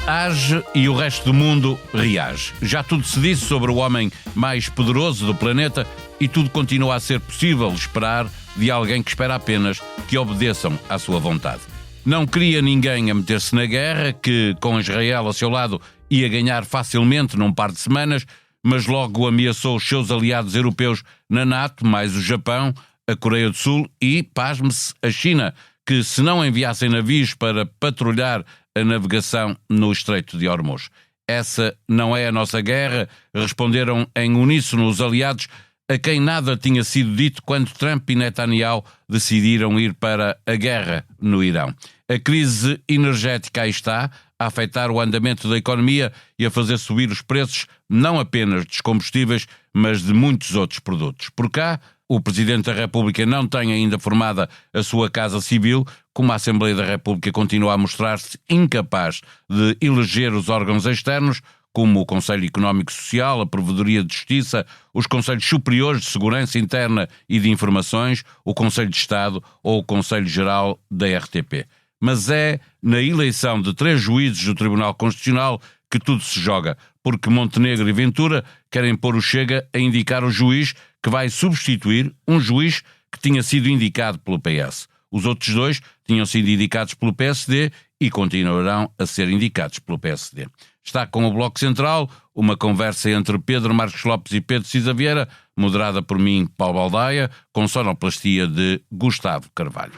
age e o resto do mundo reage. Já tudo se disse sobre o homem mais poderoso do planeta e tudo continua a ser possível esperar de alguém que espera apenas que obedeçam à sua vontade. Não queria ninguém a meter-se na guerra, que com Israel ao seu lado ia ganhar facilmente num par de semanas, mas logo ameaçou os seus aliados europeus na NATO, mais o Japão, a Coreia do Sul e, pasme-se, a China, que se não enviassem navios para patrulhar a navegação no Estreito de Hormuz. Essa não é a nossa guerra, responderam em uníssono os aliados, a quem nada tinha sido dito quando Trump e Netanyahu decidiram ir para a guerra no Irão. A crise energética aí está, a afetar o andamento da economia e a fazer subir os preços não apenas dos combustíveis, mas de muitos outros produtos. Por cá, o Presidente da República não tem ainda formada a sua Casa Civil, como a Assembleia da República continua a mostrar-se incapaz de eleger os órgãos externos, como o Conselho Económico e Social, a Provedoria de Justiça, os Conselhos Superiores de Segurança Interna e de Informações, o Conselho de Estado ou o Conselho Geral da RTP. Mas é na eleição de 3 juízes do Tribunal Constitucional que tudo se joga, porque Montenegro e Ventura querem pôr o Chega a indicar o juiz que vai substituir um juiz que tinha sido indicado pelo PS. Os outros 2 tinham sido indicados pelo PSD e continuarão a ser indicados pelo PSD. Está com o Bloco Central uma conversa entre Pedro Marcos Lopes e Pedro Cisa Vieira, moderada por mim, Paulo Baldaia, com sonoplastia de Gustavo Carvalho.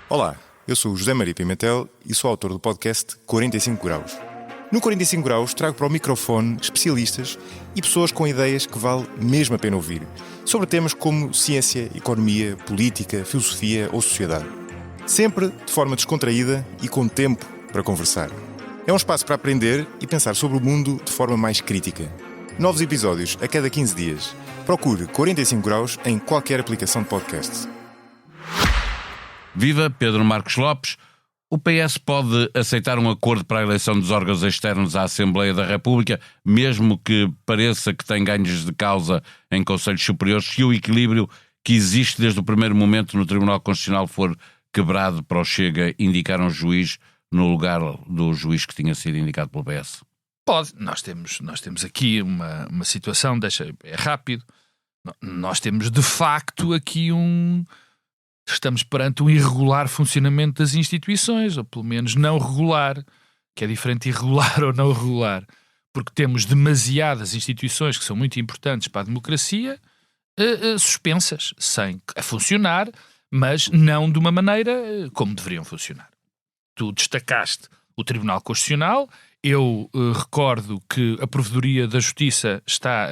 Olá, eu sou o José Maria Pimentel e sou autor do podcast 45 Graus. No 45 Graus trago para o microfone especialistas e pessoas com ideias que vale mesmo a pena ouvir, sobre temas como ciência, economia, política, filosofia ou sociedade. Sempre de forma descontraída e com tempo para conversar. É um espaço para aprender e pensar sobre o mundo de forma mais crítica. Novos episódios a cada 15 dias. Procure 45 Graus em qualquer aplicação de podcast. Viva Pedro Marcos Lopes. O PS pode aceitar um acordo para a eleição dos órgãos externos à Assembleia da República, mesmo que pareça que tem ganhos de causa em conselhos superiores, se o equilíbrio que existe desde o primeiro momento no Tribunal Constitucional for quebrado para o Chega indicar um juiz no lugar do juiz que tinha sido indicado pelo PS? Pode. Nós temos aqui uma situação, é rápido, nós temos de facto aqui estamos perante um irregular funcionamento das instituições, ou pelo menos não regular, que é diferente de irregular ou não regular, porque temos demasiadas instituições que são muito importantes para a democracia suspensas, a funcionar, mas não de uma maneira como deveriam funcionar. Tu destacaste o Tribunal Constitucional. Eu recordo que a Provedoria da Justiça está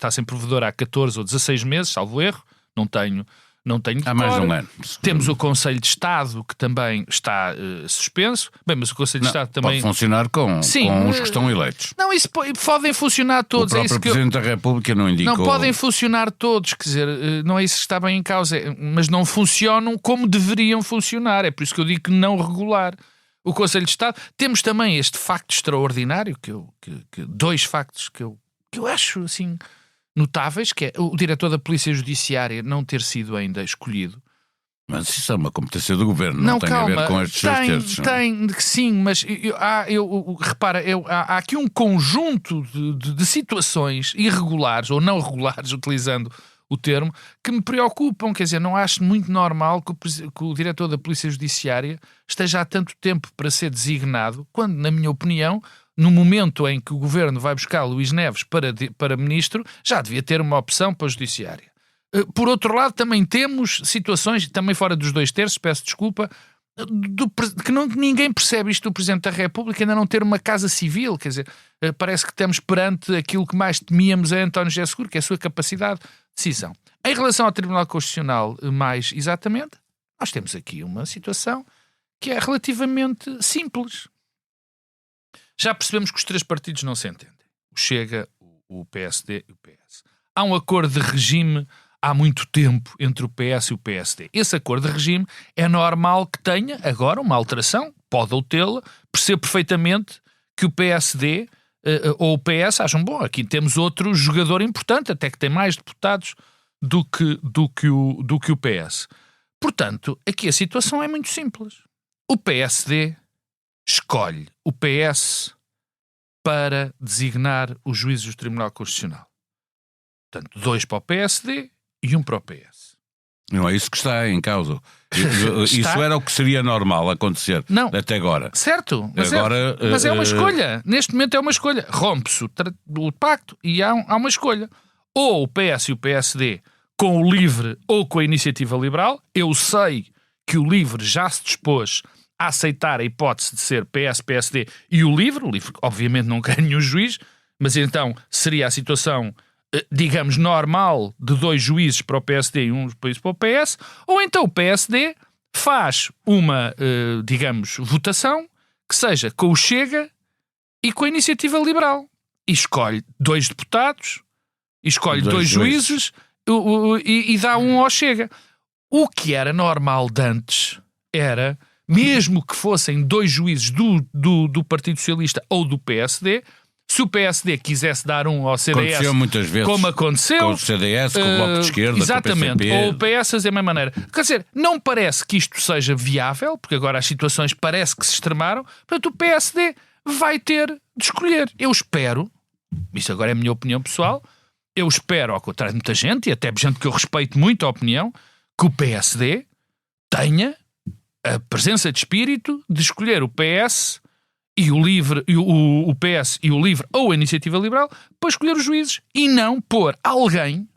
sem provedor há 14 ou 16 meses, salvo erro, não tenho há mais de um ano. Temos o Conselho de Estado, que também está suspenso. Bem, mas o Conselho de Estado também... Pode funcionar com os que estão eleitos. Não, isso podem funcionar todos. O próprio Presidente da República não indicou... Não podem funcionar todos, quer dizer, não é isso que está bem em causa, mas não funcionam como deveriam funcionar. É por isso que eu digo que não regular. O Conselho de Estado... Temos também este facto extraordinário, dois factos que eu acho, assim... notáveis, que é o diretor da Polícia Judiciária não ter sido ainda escolhido. Mas isso é uma competência do Governo, não tem a ver com estes terços. Sim, mas repara, há aqui um conjunto de situações irregulares ou não regulares, utilizando o termo, que me preocupam. Quer dizer, não acho muito normal que o diretor da Polícia Judiciária esteja há tanto tempo para ser designado, quando, na minha opinião, no momento em que o Governo vai buscar Luís Neves para ministro, já devia ter uma opção para a Judiciária. Por outro lado, também temos situações, também fora dos 2/3, peço desculpa, que ninguém percebe isto do Presidente da República, ainda não ter uma Casa Civil. Quer dizer, parece que estamos perante aquilo que mais temíamos a António José Seguro, que é a sua capacidade de decisão. Em relação ao Tribunal Constitucional, mais exatamente, nós temos aqui uma situação que é relativamente simples. Já percebemos que os 3 partidos não se entendem. O Chega, o PSD e o PS. Há um acordo de regime há muito tempo entre o PS e o PSD. Esse acordo de regime é normal que tenha agora uma alteração, pode ou tê-la. Percebo perfeitamente que o PSD ou o PS acham, bom, aqui temos outro jogador importante, até que tem mais deputados do que o PS. Portanto, aqui a situação é muito simples. O PSD escolhe o PS para designar os juízes do Tribunal Constitucional. Portanto, 2 para o PSD e 1 para o PS. Não é isso que está em causa. Isso era o que seria normal acontecer até agora. Certo, mas, agora, mas é uma escolha. Neste momento é uma escolha. Rompe-se o pacto e há uma escolha. Ou o PS e o PSD com o LIVRE ou com a Iniciativa Liberal. Eu sei que o LIVRE já se dispôs a aceitar a hipótese de ser PS, PSD e o LIVRE. O LIVRE obviamente não quer nenhum juiz, mas então seria a situação, digamos, normal de 2 juízes para o PSD e 1 juiz para o PS, ou então o PSD faz uma, digamos, votação que seja com o Chega e com a Iniciativa Liberal. E escolhe 2 deputados, e escolhe 2 juízes e dá 1 ao Chega. O que era normal de antes era, mesmo que fossem 2 juízes do Partido Socialista ou do PSD, se o PSD quisesse dar 1 ao CDS, aconteceu muitas vezes, como aconteceu, com o CDS, com o Bloco de Esquerda, exatamente, com o PCP. ou o PS da mesma maneira. Quer dizer, não parece que isto seja viável, porque agora as situações parece que se extremaram, portanto o PSD vai ter de escolher. Eu espero, isto agora é a minha opinião pessoal, eu espero, ao contrário de muita gente, e até gente que eu respeito muito a opinião, que o PSD tenha a presença de espírito de escolher o PS e o LIVRE, o PS e o LIVRE ou a Iniciativa Liberal para escolher os juízes e não pôr alguém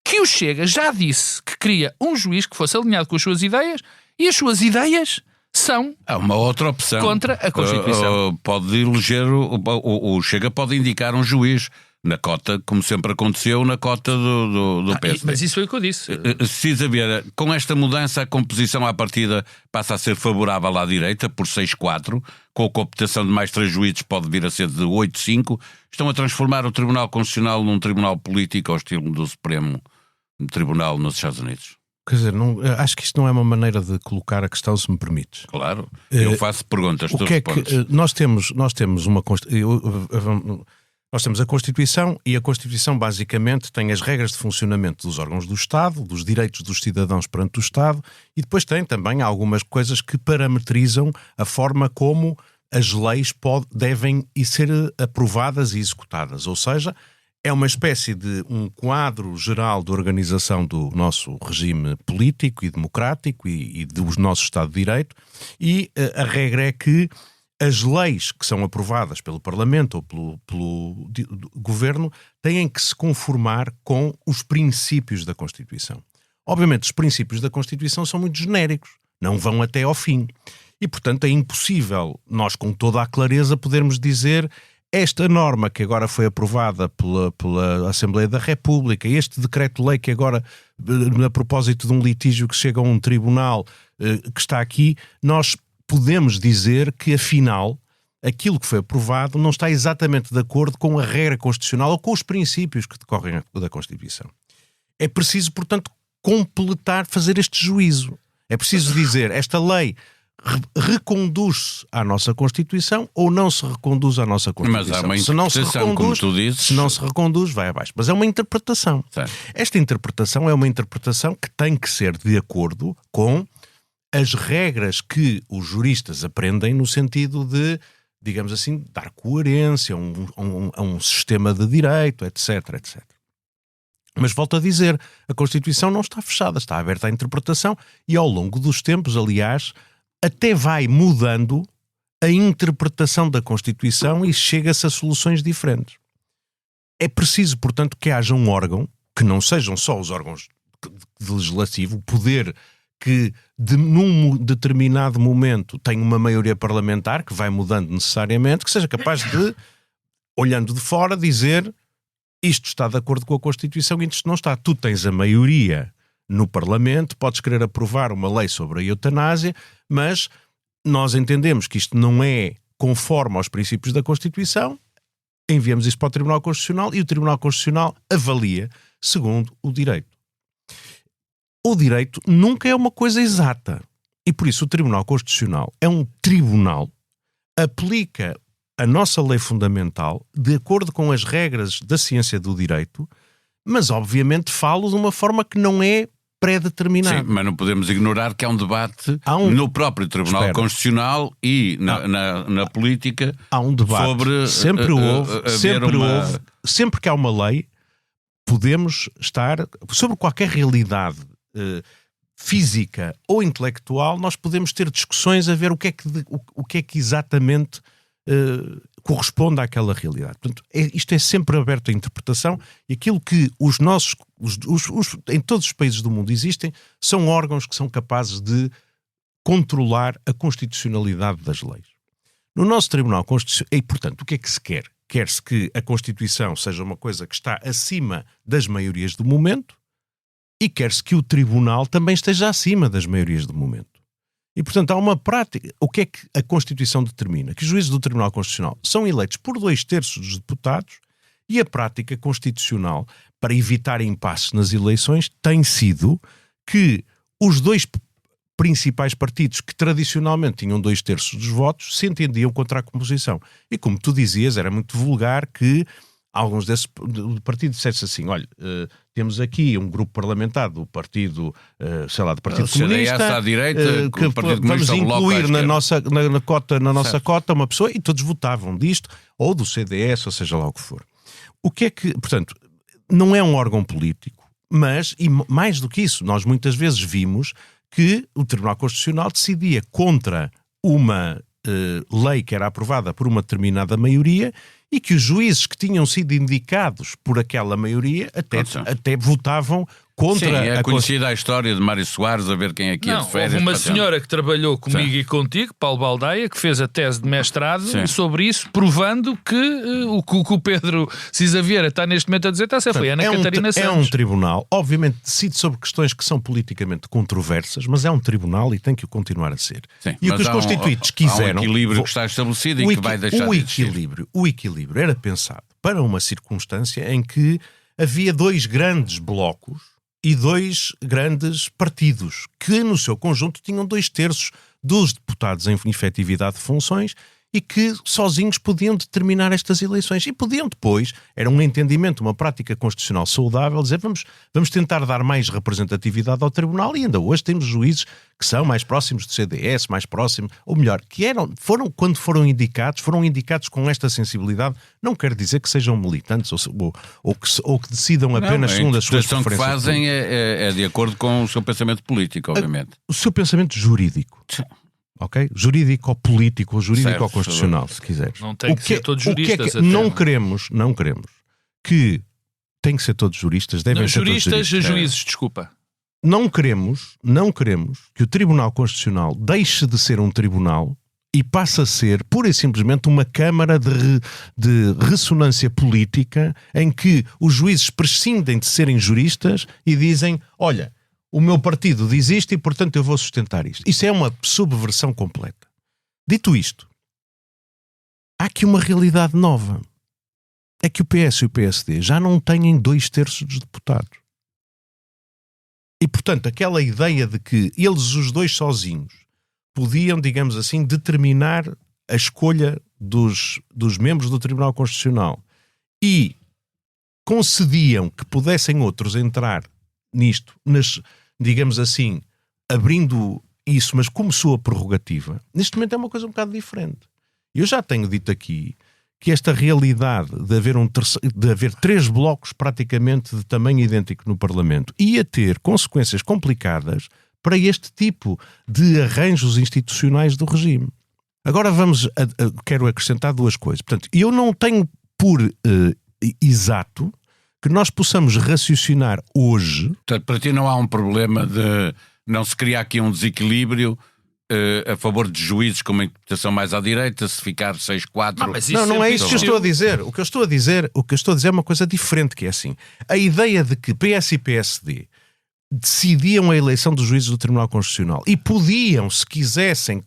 que o Chega já disse que queria um juiz que fosse alinhado com as suas ideias e as suas ideias são uma outra opção contra a Constituição. Pode eleger, o Chega pode indicar um juiz na cota, como sempre aconteceu, na cota do PSD. Mas isso foi o que eu disse. Cisa Vieira, com esta mudança a composição à partida passa a ser favorável à direita por 6-4, com a cooptação de mais 3 juízes pode vir a ser de 8-5. Estão a transformar o Tribunal Constitucional num tribunal político ao estilo do Supremo Tribunal nos Estados Unidos. Quer dizer, acho que isto não é uma maneira de colocar a questão, se me permites. Claro, eu faço perguntas, tu respondes. Nós temos Nós temos a Constituição e a Constituição basicamente tem as regras de funcionamento dos órgãos do Estado, dos direitos dos cidadãos perante o Estado e depois tem também algumas coisas que parametrizam a forma como as leis devem ser aprovadas e executadas. Ou seja, é uma espécie de um quadro geral de organização do nosso regime político e democrático e do nosso Estado de Direito e a regra é que as leis que são aprovadas pelo Parlamento ou pelo Governo têm que se conformar com os princípios da Constituição. Obviamente, os princípios da Constituição são muito genéricos, não vão até ao fim. E, portanto, é impossível nós, com toda a clareza, podermos dizer esta norma que agora foi aprovada pela Assembleia da República, este decreto-lei que agora, a propósito de um litígio que chega a um tribunal que está aqui, nós podemos dizer que, afinal, aquilo que foi aprovado não está exatamente de acordo com a regra constitucional ou com os princípios que decorrem da Constituição. É preciso, portanto, fazer este juízo. É preciso dizer, esta lei reconduz-se à nossa Constituição ou não se reconduz à nossa Constituição? Mas há uma interpretação, como tu dizes. Se não se reconduz, vai abaixo. Mas é uma interpretação. Certo. Esta interpretação é uma interpretação que tem que ser de acordo com as regras que os juristas aprendem no sentido de, digamos assim, dar coerência a um sistema de direito, etc, etc. Mas volto a dizer, a Constituição não está fechada, está aberta à interpretação e ao longo dos tempos, aliás, até vai mudando a interpretação da Constituição e chega-se a soluções diferentes. É preciso, portanto, que haja um órgão, que não sejam só os órgãos de legislativo, o poder que num determinado momento tem uma maioria parlamentar, que vai mudando necessariamente, que seja capaz de, olhando de fora, dizer isto está de acordo com a Constituição e isto não está. Tu tens a maioria no Parlamento, podes querer aprovar uma lei sobre a eutanásia, mas nós entendemos que isto não é conforme aos princípios da Constituição, enviamos isso para o Tribunal Constitucional e o Tribunal Constitucional avalia segundo o direito. O direito nunca é uma coisa exata e por isso o Tribunal Constitucional é um tribunal, aplica a nossa lei fundamental de acordo com as regras da ciência do direito, mas obviamente falo de uma forma que não é pré-determinado. Sim, mas não podemos ignorar que há um debate no próprio Tribunal Constitucional e na política. Há um debate. Sobre sempre que há uma lei, podemos estar sobre qualquer realidade física ou intelectual, nós podemos ter discussões a ver o que é que exatamente corresponde àquela realidade. Portanto, isto é sempre aberto à interpretação, e aquilo que em todos os países do mundo existem são órgãos que são capazes de controlar a constitucionalidade das leis. No nosso Tribunal Constitucional, e portanto, o que é que se quer? Quer-se que a Constituição seja uma coisa que está acima das maiorias do momento, e quer-se que o Tribunal também esteja acima das maiorias do momento. E, portanto, há uma prática. O que é que a Constituição determina? Que os juízes do Tribunal Constitucional são eleitos por 2/3 dos deputados, e a prática constitucional, para evitar impasses nas eleições, tem sido que os dois principais partidos que tradicionalmente tinham 2/3 dos votos se entendiam contra a composição. E, como tu dizias, era muito vulgar que alguns desses partidos dissessem assim: olha, temos aqui um grupo parlamentar do partido, do Partido Comunista, à direita, que vamos incluir na nossa cota uma pessoa, e todos votavam disto, ou do CDS, ou seja lá o que for. O que é que, portanto, não é um órgão político, mas, e mais do que isso, nós muitas vezes vimos que o Tribunal Constitucional decidia contra uma lei que era aprovada por uma determinada maioria, e que os juízes que tinham sido indicados por aquela maioria até votavam contra. Sim, é conhecida a história de Mário Soares, a ver quem aqui é de férias. Houve uma senhora que trabalhou comigo e contigo, Paulo Baldaia, que fez a tese de mestrado sobre isso, provando que o que o Pedro Cisa Vieira está neste momento a dizer foi Ana Catarina Santos. É um tribunal, obviamente decide sobre questões que são politicamente controversas, mas é um tribunal e tem que o continuar a ser. Sim, e o que os constituintes quiseram... Há um equilíbrio que está estabelecido e que vai deixar de existir. O equilíbrio era pensado para uma circunstância em que havia dois grandes blocos e dois grandes partidos que no seu conjunto tinham 2/3 dos deputados em efetividade de funções, e que sozinhos podiam determinar estas eleições. E podiam depois, era um entendimento, uma prática constitucional saudável, dizer vamos tentar dar mais representatividade ao Tribunal, e ainda hoje temos juízes que são mais próximos do CDS, mais próximos, ou melhor, quando foram indicados com esta sensibilidade. Não quer dizer que sejam militantes ou que decidam apenas segundo as suas preferências. A interpretação que fazem é de acordo com o seu pensamento político, obviamente. O seu pensamento jurídico. Ok? Jurídico ou político, ou jurídico ou constitucional, se quiseres. Não tem que ser todos juristas. Não queremos que tem que ser todos juristas, devem ser todos juristas. Juízes, desculpa. Não queremos que o Tribunal Constitucional deixe de ser um tribunal e passe a ser, pura e simplesmente, uma câmara de ressonância política, em que os juízes prescindem de serem juristas e dizem: olha, o meu partido diz isto e, portanto, eu vou sustentar isto. Isso é uma subversão completa. Dito isto, há aqui uma realidade nova. É que o PS e o PSD já não têm 2/3 dos deputados. E, portanto, aquela ideia de que eles, os dois sozinhos, podiam, digamos assim, determinar a escolha dos membros do Tribunal Constitucional e concediam que pudessem outros entrar nisto, digamos assim, abrindo isso, mas como sua prerrogativa, neste momento é uma coisa um bocado diferente. Eu já tenho dito aqui que esta realidade de haver 3 blocos praticamente de tamanho idêntico no Parlamento ia ter consequências complicadas para este tipo de arranjos institucionais do regime. Agora quero acrescentar 2 coisas. Portanto, eu não tenho por exato que nós possamos raciocinar hoje... Portanto, para ti não há um problema de não se criar aqui um desequilíbrio a favor de juízes com uma interpretação mais à direita, se ficar 6-4... Não é isso que eu estou a dizer. O que eu estou a dizer é uma coisa diferente, que é assim. A ideia de que PS e PSD decidiam a eleição dos juízes do Tribunal Constitucional e podiam, se quisessem,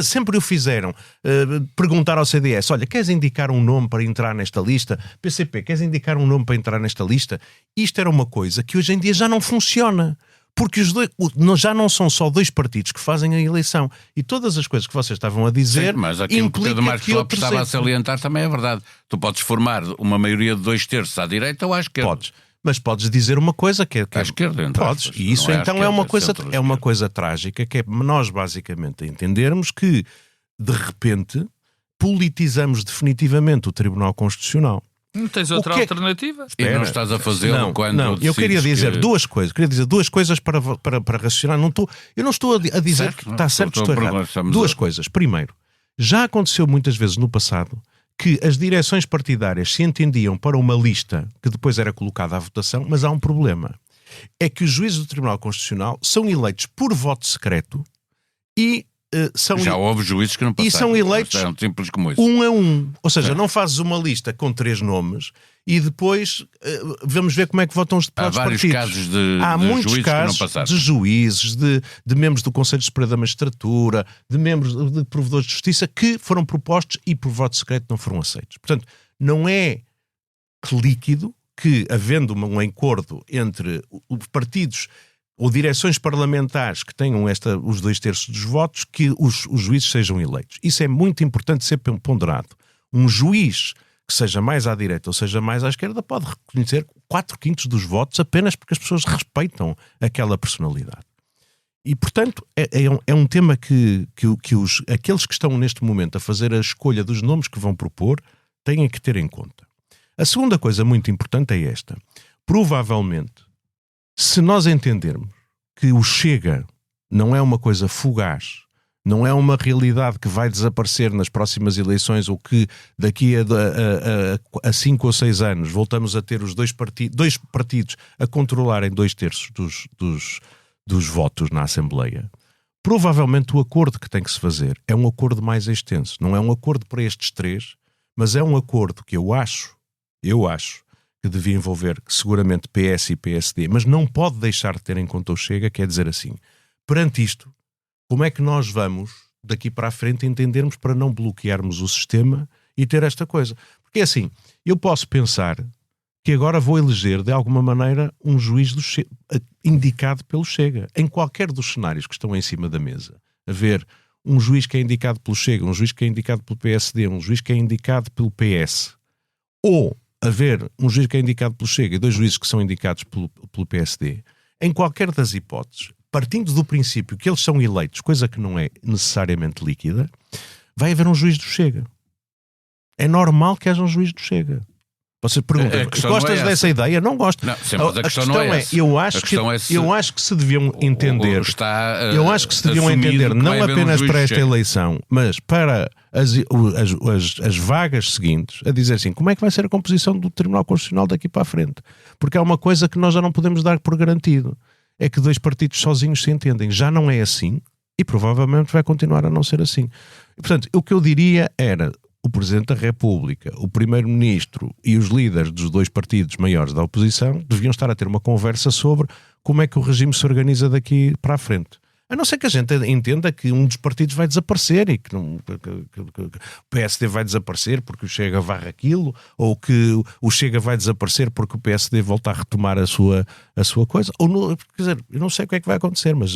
sempre o fizeram, perguntar ao CDS: olha, queres indicar um nome para entrar nesta lista? PCP, queres indicar um nome para entrar nesta lista? Isto era uma coisa que hoje em dia já não funciona. Porque já não são só 2 partidos que fazem a eleição. E todas as coisas que vocês estavam a dizer... Sim, mas aquilo que o Pedro Marcos Lopes estava a salientar também é verdade. Tu podes formar uma maioria de 2/3 à direita ou à esquerda. Mas podes dizer uma coisa que é... À esquerda, então. Podes. E isso então é uma coisa trágica, que é nós basicamente entendermos que, de repente, politizamos definitivamente o Tribunal Constitucional. Não tens outra alternativa? E não estás a fazê-lo quando... Não, eu queria dizer duas coisas. Queria dizer duas coisas para raciocinar. Eu não estou a dizer certo, que está certo ou estou errado. Duas coisas. Primeiro, já aconteceu muitas vezes no passado que as direções partidárias se entendiam para uma lista que depois era colocada à votação, mas há um problema. É que os juízes do Tribunal Constitucional são eleitos por voto secreto e já houve juízes que não passaram. E são eleitos eram simples como isso. 1 a 1. Ou seja, não fazes uma lista com 3 nomes e depois vamos ver como é que votam os deputados partidos. Há vários casos de muitos juízes casos que não passaram. De juízes, de membros do Conselho Superior da Magistratura, de membros de provedores de justiça que foram propostos e por voto secreto não foram aceitos. Portanto, não é líquido que, havendo um acordo entre os partidos ou direções parlamentares que tenham os 2/3 dos votos, que os juízes sejam eleitos. Isso é muito importante ser ponderado. Um juiz que seja mais à direita ou seja mais à esquerda pode reconhecer 4/5 dos votos apenas porque as pessoas respeitam aquela personalidade. E, portanto, é um tema que aqueles que estão neste momento a fazer a escolha dos nomes que vão propor têm que ter em conta. A segunda coisa muito importante é esta. Provavelmente, se nós entendermos que o Chega não é uma coisa fugaz, não é uma realidade que vai desaparecer nas próximas eleições ou que daqui a 5 ou 6 anos voltamos a ter os dois partidos a controlarem 2/3 dos votos na Assembleia, provavelmente o acordo que tem que se fazer é um acordo mais extenso. Não é um acordo para estes 3, mas é um acordo que eu acho que devia envolver seguramente PS e PSD, mas não pode deixar de ter em conta o Chega, quer dizer assim, perante isto, como é que nós vamos, daqui para a frente, entendermos para não bloquearmos o sistema e ter esta coisa? Porque assim, eu posso pensar que agora vou eleger, de alguma maneira, um juiz indicado pelo Chega, em qualquer dos cenários que estão em cima da mesa. Haver um juiz que é indicado pelo Chega, um juiz que é indicado pelo PSD, um juiz que é indicado pelo PS, ou haver um juiz que é indicado pelo Chega e 2 juízes que são indicados pelo PSD, em qualquer das hipóteses, partindo do princípio que eles são eleitos, coisa que não é necessariamente líquida, vai haver um juiz do Chega. É normal que haja um juiz do Chega. Você pergunta, gostas dessa ideia? Não gosto. Não, mas a questão não é essa. Eu acho que se deviam entender. Eu acho que se deviam entender não apenas para esta eleição, mas para as vagas seguintes, a dizer assim, como é que vai ser a composição do Tribunal Constitucional daqui para a frente? Porque há uma coisa que nós já não podemos dar por garantido. É que 2 partidos sozinhos se entendem. Já não é assim e provavelmente vai continuar a não ser assim. E, portanto, o que eu diria era o Presidente da República, o Primeiro-Ministro e os líderes dos 2 partidos maiores da oposição deviam estar a ter uma conversa sobre como é que o regime se organiza daqui para a frente. A não ser que a gente entenda que um dos partidos vai desaparecer e que o PSD vai desaparecer porque o Chega varre aquilo, ou que o Chega vai desaparecer porque o PSD volta a retomar a sua coisa. Quer dizer, eu não sei o que é que vai acontecer, mas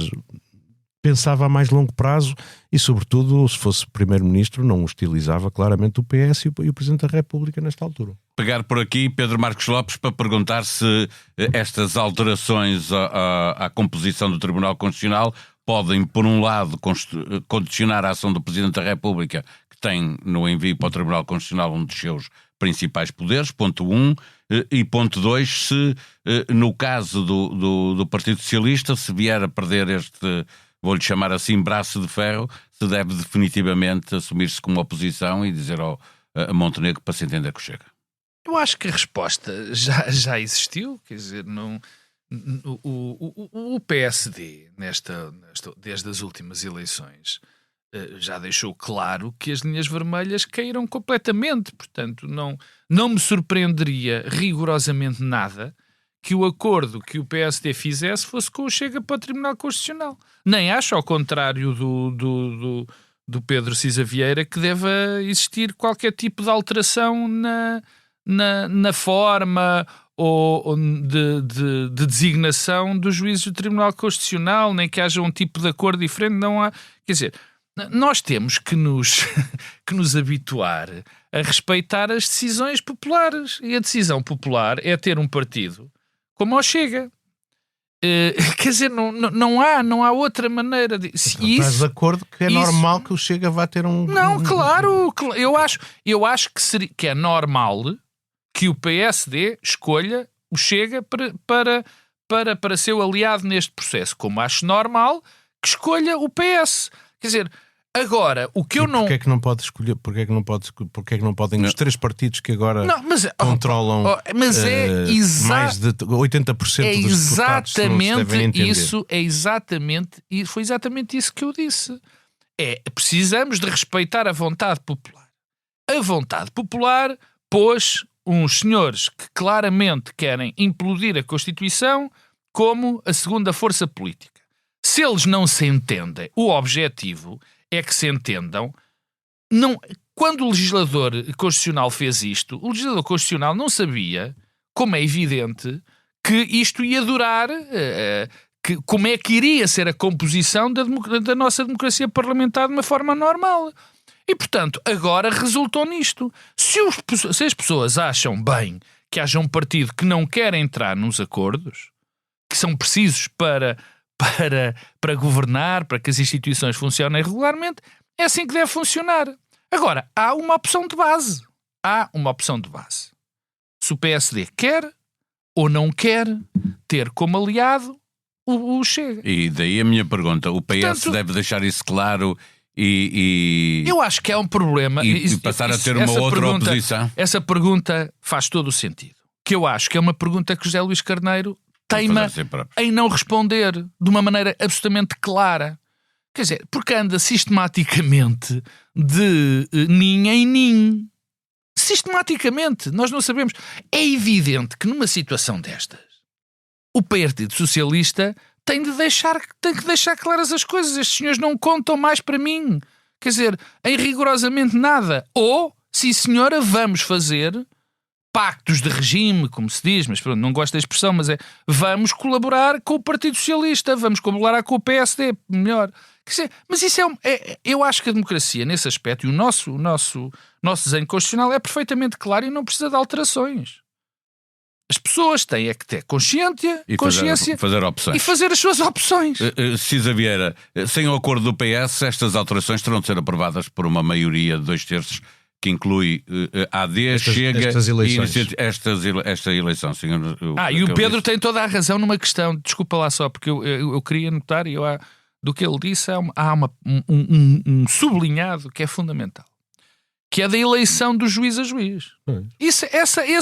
pensava a mais longo prazo e, sobretudo, se fosse Primeiro-Ministro, não hostilizava claramente o PS e o Presidente da República nesta altura. Pegar por aqui Pedro Marcos Lopes para perguntar se estas alterações à composição do Tribunal Constitucional podem, por um lado, condicionar a ação do Presidente da República, que tem no envio para o Tribunal Constitucional um dos seus principais poderes, ponto 1, e ponto 2, se no caso do Partido Socialista, se vier a perder este, vou-lhe chamar assim, braço de ferro, se deve definitivamente assumir-se como oposição e dizer a Montenegro para se entender que chega. Eu acho que a resposta já existiu, quer dizer, não... O PSD, desde as últimas eleições, já deixou claro que as linhas vermelhas caíram completamente. Portanto, não me surpreenderia rigorosamente nada que o acordo que o PSD fizesse fosse com o Chega para o Tribunal Constitucional. Nem acho, ao contrário do Pedro Cisa Vieira, que deva existir qualquer tipo de alteração na forma ou de designação dos juízes do Tribunal Constitucional, nem que haja um tipo de acordo diferente. Não há, quer dizer, nós temos que nos habituar a respeitar as decisões populares, e a decisão popular é ter um partido como ao Chega. Quer dizer, não há outra maneira de... Estás de acordo que é normal que o Chega vá ter um... Não, claro. Eu acho que é normal que o PSD escolha o Chega para ser o aliado neste processo. Como acho normal que escolha o PS. Quer dizer, agora, o que eu não... Porquê é que não pode escolher? Porquê é que não podem os três partidos que agora controlam mais de 80% dos deputados não se devem entender? Foi exatamente isso que eu disse. Precisamos de respeitar a vontade popular. A vontade popular pôs uns senhores que claramente querem implodir a Constituição como a segunda força política. Se eles não se entendem, o objetivo é que se entendam. Quando o legislador constitucional fez isto, o legislador constitucional não sabia, como é evidente, que isto ia durar, como é que iria ser a composição da nossa democracia parlamentar de uma forma normal. E, portanto, agora resultou nisto. Se as pessoas acham bem que haja um partido que não quer entrar nos acordos, que são precisos para governar, para que as instituições funcionem regularmente, é assim que deve funcionar. Agora, há uma opção de base. Se o PSD quer ou não quer ter como aliado o Chega. E daí a minha pergunta. O PS, portanto, deve deixar isso claro e... Eu acho que é um problema. E passar a ter uma outra oposição? Essa pergunta faz todo o sentido. Que eu acho que é uma pergunta que José Luís Carneiro teima em não responder de uma maneira absolutamente clara. Quer dizer, porque anda sistematicamente de nin em nin. Sistematicamente. Nós não sabemos. É evidente que numa situação destas, o Partido Socialista tem que deixar claras as coisas. Estes senhores não contam mais para mim. Quer dizer, em rigorosamente nada. Ou, sim senhora, vamos fazer pactos de regime, como se diz, mas pronto, não gosto da expressão, mas vamos colaborar com o Partido Socialista, vamos colaborar com o PSD, melhor. Quer dizer, mas isso eu acho que a democracia, nesse aspecto, e o nosso desenho constitucional é perfeitamente claro e não precisa de alterações. As pessoas têm que ter consciência fazer opções. E fazer as suas opções. Cisa Vieira, sem o acordo do PS, estas alterações terão de ser aprovadas por uma maioria de 2/3, que inclui AD, Chega esta eleição. Senhor, e o Pedro tem toda a razão numa questão, desculpa lá só, porque eu queria notar, do que ele disse, há um sublinhado que é fundamental, que é da eleição do juiz a juiz. Esse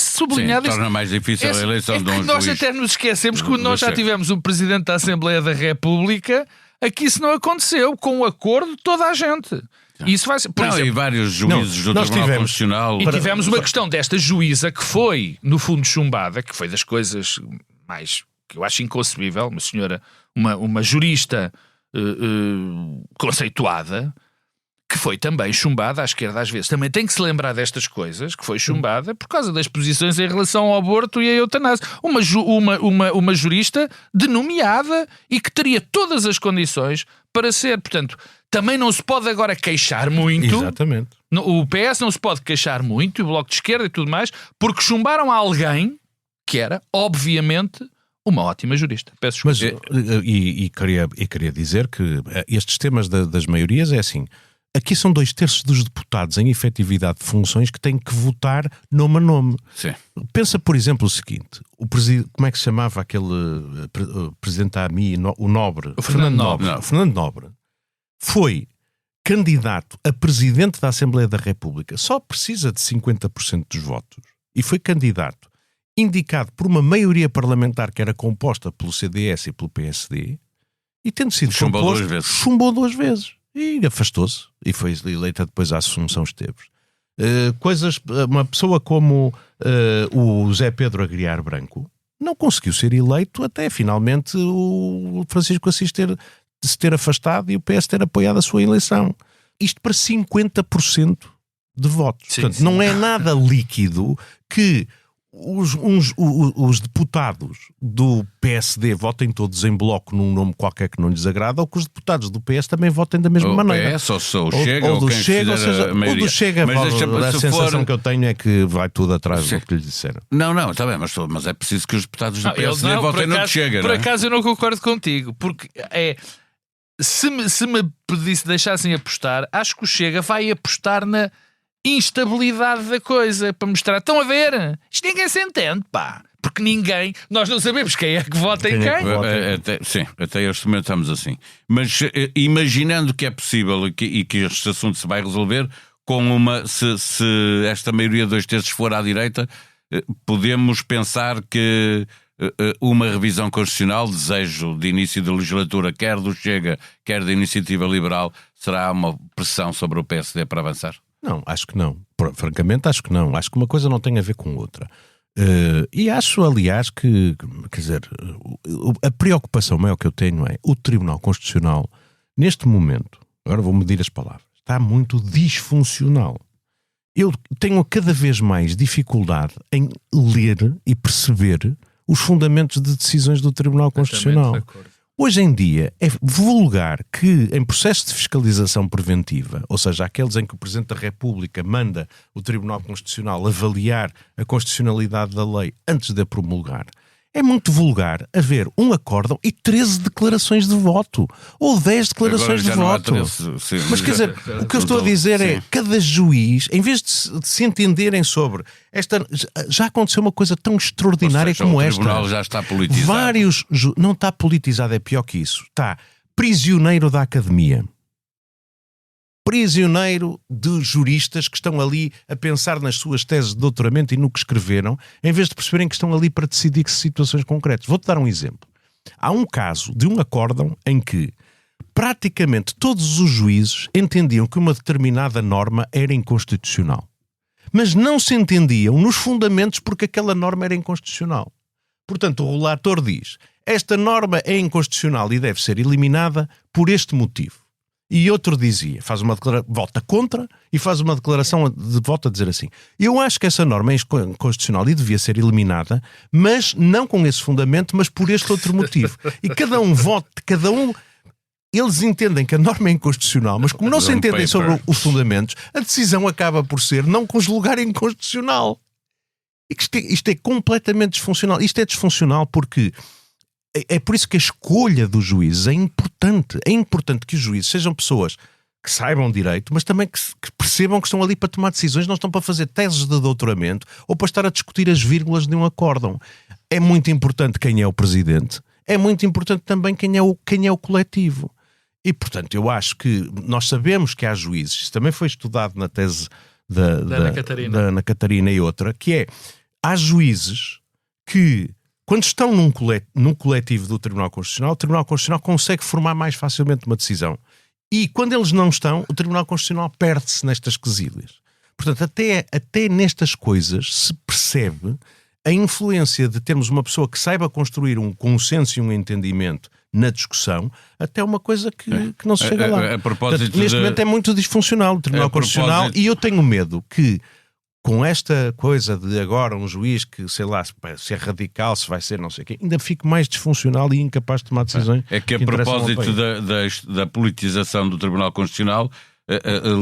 sublinhado... Sim, torna mais difícil a eleição de um juiz. Nós até nos esquecemos que nós já tivemos um Presidente da Assembleia da República, aqui isso não aconteceu, com o acordo de toda a gente. Isso vai ser, por exemplo, e vários juízes do Tribunal Constitucional. E tivemos uma questão desta juíza que foi, no fundo, chumbada, que foi das coisas mais, que eu acho inconcebível, uma senhora, uma jurista conceituada, que foi também chumbada à esquerda às vezes. Também tem que se lembrar destas coisas, que foi chumbada por causa das posições em relação ao aborto e à eutanásia. Uma jurista denomeada e que teria todas as condições para ser, portanto... Também não se pode agora queixar muito. Exatamente. O PS não se pode queixar muito, e o Bloco de Esquerda e tudo mais, porque chumbaram a alguém que era, obviamente, uma ótima jurista. Peço desculpa. Mas, queria dizer que estes temas das maiorias é assim. Aqui são 2/3 dos deputados em efetividade de funções que têm que votar nome a nome. Sim. Pensa, por exemplo, o seguinte. Como é que se chamava aquele presidente da AMI, o Nobre? O Fernando Nobre. O Fernando Nobre. Foi candidato a presidente da Assembleia da República, só precisa de 50% dos votos, e foi candidato indicado por uma maioria parlamentar que era composta pelo CDS e pelo PSD, e tendo sido composto, chumbou 2 vezes, e afastou-se, e foi eleita depois à Assunção Esteves. Uma pessoa como o Zé Pedro Aguiar Branco não conseguiu ser eleito até finalmente o Francisco Assis se ter afastado e o PS ter apoiado a sua eleição. Isto para 50% de votos. Sim, portanto, sim. Não é nada líquido que os deputados do PSD votem todos em bloco num nome qualquer que não lhes agrada, ou que os deputados do PS também votem da mesma maneira. PS, ou Chega, ou do quem Chega, ou seja, a maioria. ou do Chega. Mas a sensação que eu tenho é que vai tudo atrás do que lhes disseram. Não, está bem, mas é preciso que os deputados do PSD votem no que Chega. Por acaso eu não concordo contigo, porque se me deixassem apostar, acho que o Chega vai apostar na instabilidade da coisa, para mostrar, estão a ver? Isto ninguém se entende, pá. Porque nós não sabemos quem é que vota em quem. Sim, até este momento estamos assim. Mas imaginando que é possível e que este assunto se vai resolver, se esta maioria de 2/3 for à direita, podemos pensar que uma revisão constitucional, desejo de início da legislatura, quer do Chega, quer da Iniciativa Liberal, será uma pressão sobre o PSD para avançar? Não, acho que não. Francamente, acho que não. Acho que uma coisa não tem a ver com outra. E acho, aliás, que, quer dizer, a preocupação maior que eu tenho é o Tribunal Constitucional, neste momento, agora vou medir as palavras, está muito disfuncional. Eu tenho cada vez mais dificuldade em ler e perceber os fundamentos de decisões do Tribunal Constitucional. Hoje em dia é vulgar que em processo de fiscalização preventiva, ou seja, aqueles em que o Presidente da República manda o Tribunal Constitucional avaliar a constitucionalidade da lei antes de a promulgar, é muito vulgar haver um acórdão e 13 declarações de voto, ou 10 declarações de voto. Mas quer dizer, o que eu estou a dizer é, cada juiz, em vez de se entenderem sobre esta, já aconteceu uma coisa tão extraordinária como esta. O tribunal já está politizado. Não está politizado, é pior que isso. Está prisioneiro da academia. Prisioneiro de juristas que estão ali a pensar nas suas teses de doutoramento e no que escreveram, em vez de perceberem que estão ali para decidir situações concretas. Vou-te dar um exemplo. Há um caso de um acórdão em que praticamente todos os juízes entendiam que uma determinada norma era inconstitucional. Mas não se entendiam nos fundamentos porque aquela norma era inconstitucional. Portanto, o relator diz, esta norma é inconstitucional e deve ser eliminada por este motivo. E outro dizia, vota contra e faz uma declaração de voto a dizer assim, eu acho que essa norma é inconstitucional e devia ser eliminada, mas não com esse fundamento, mas por este outro motivo. E cada um vota, eles entendem que a norma é inconstitucional, mas como não se entendem sobre os fundamentos, a decisão acaba por ser não conjugar inconstitucional. Isto é completamente disfuncional. Isto é disfuncional porque é por isso que a escolha dos juízes é importante. É importante que os juízes sejam pessoas que saibam direito, mas também que percebam que estão ali para tomar decisões, não estão para fazer teses de doutoramento ou para estar a discutir as vírgulas de um acórdão. É muito importante quem é o presidente, é muito importante também quem é o coletivo. E, portanto, eu acho que nós sabemos que há juízes, isso também foi estudado na tese da Ana Catarina e outra, que é, há juízes que, quando estão num coletivo do Tribunal Constitucional, o Tribunal Constitucional consegue formar mais facilmente uma decisão. E quando eles não estão, o Tribunal Constitucional perde-se nestas quesilhas. Portanto, até nestas coisas se percebe a influência de termos uma pessoa que saiba construir um consenso e um entendimento na discussão, até uma coisa que não se chega lá. Portanto, neste momento é muito disfuncional o Tribunal Constitucional e eu tenho medo que com esta coisa de agora um juiz que, sei lá, se é radical, se vai ser não sei o quê, ainda fique mais disfuncional e incapaz de tomar decisões. É que a propósito da politização do Tribunal Constitucional,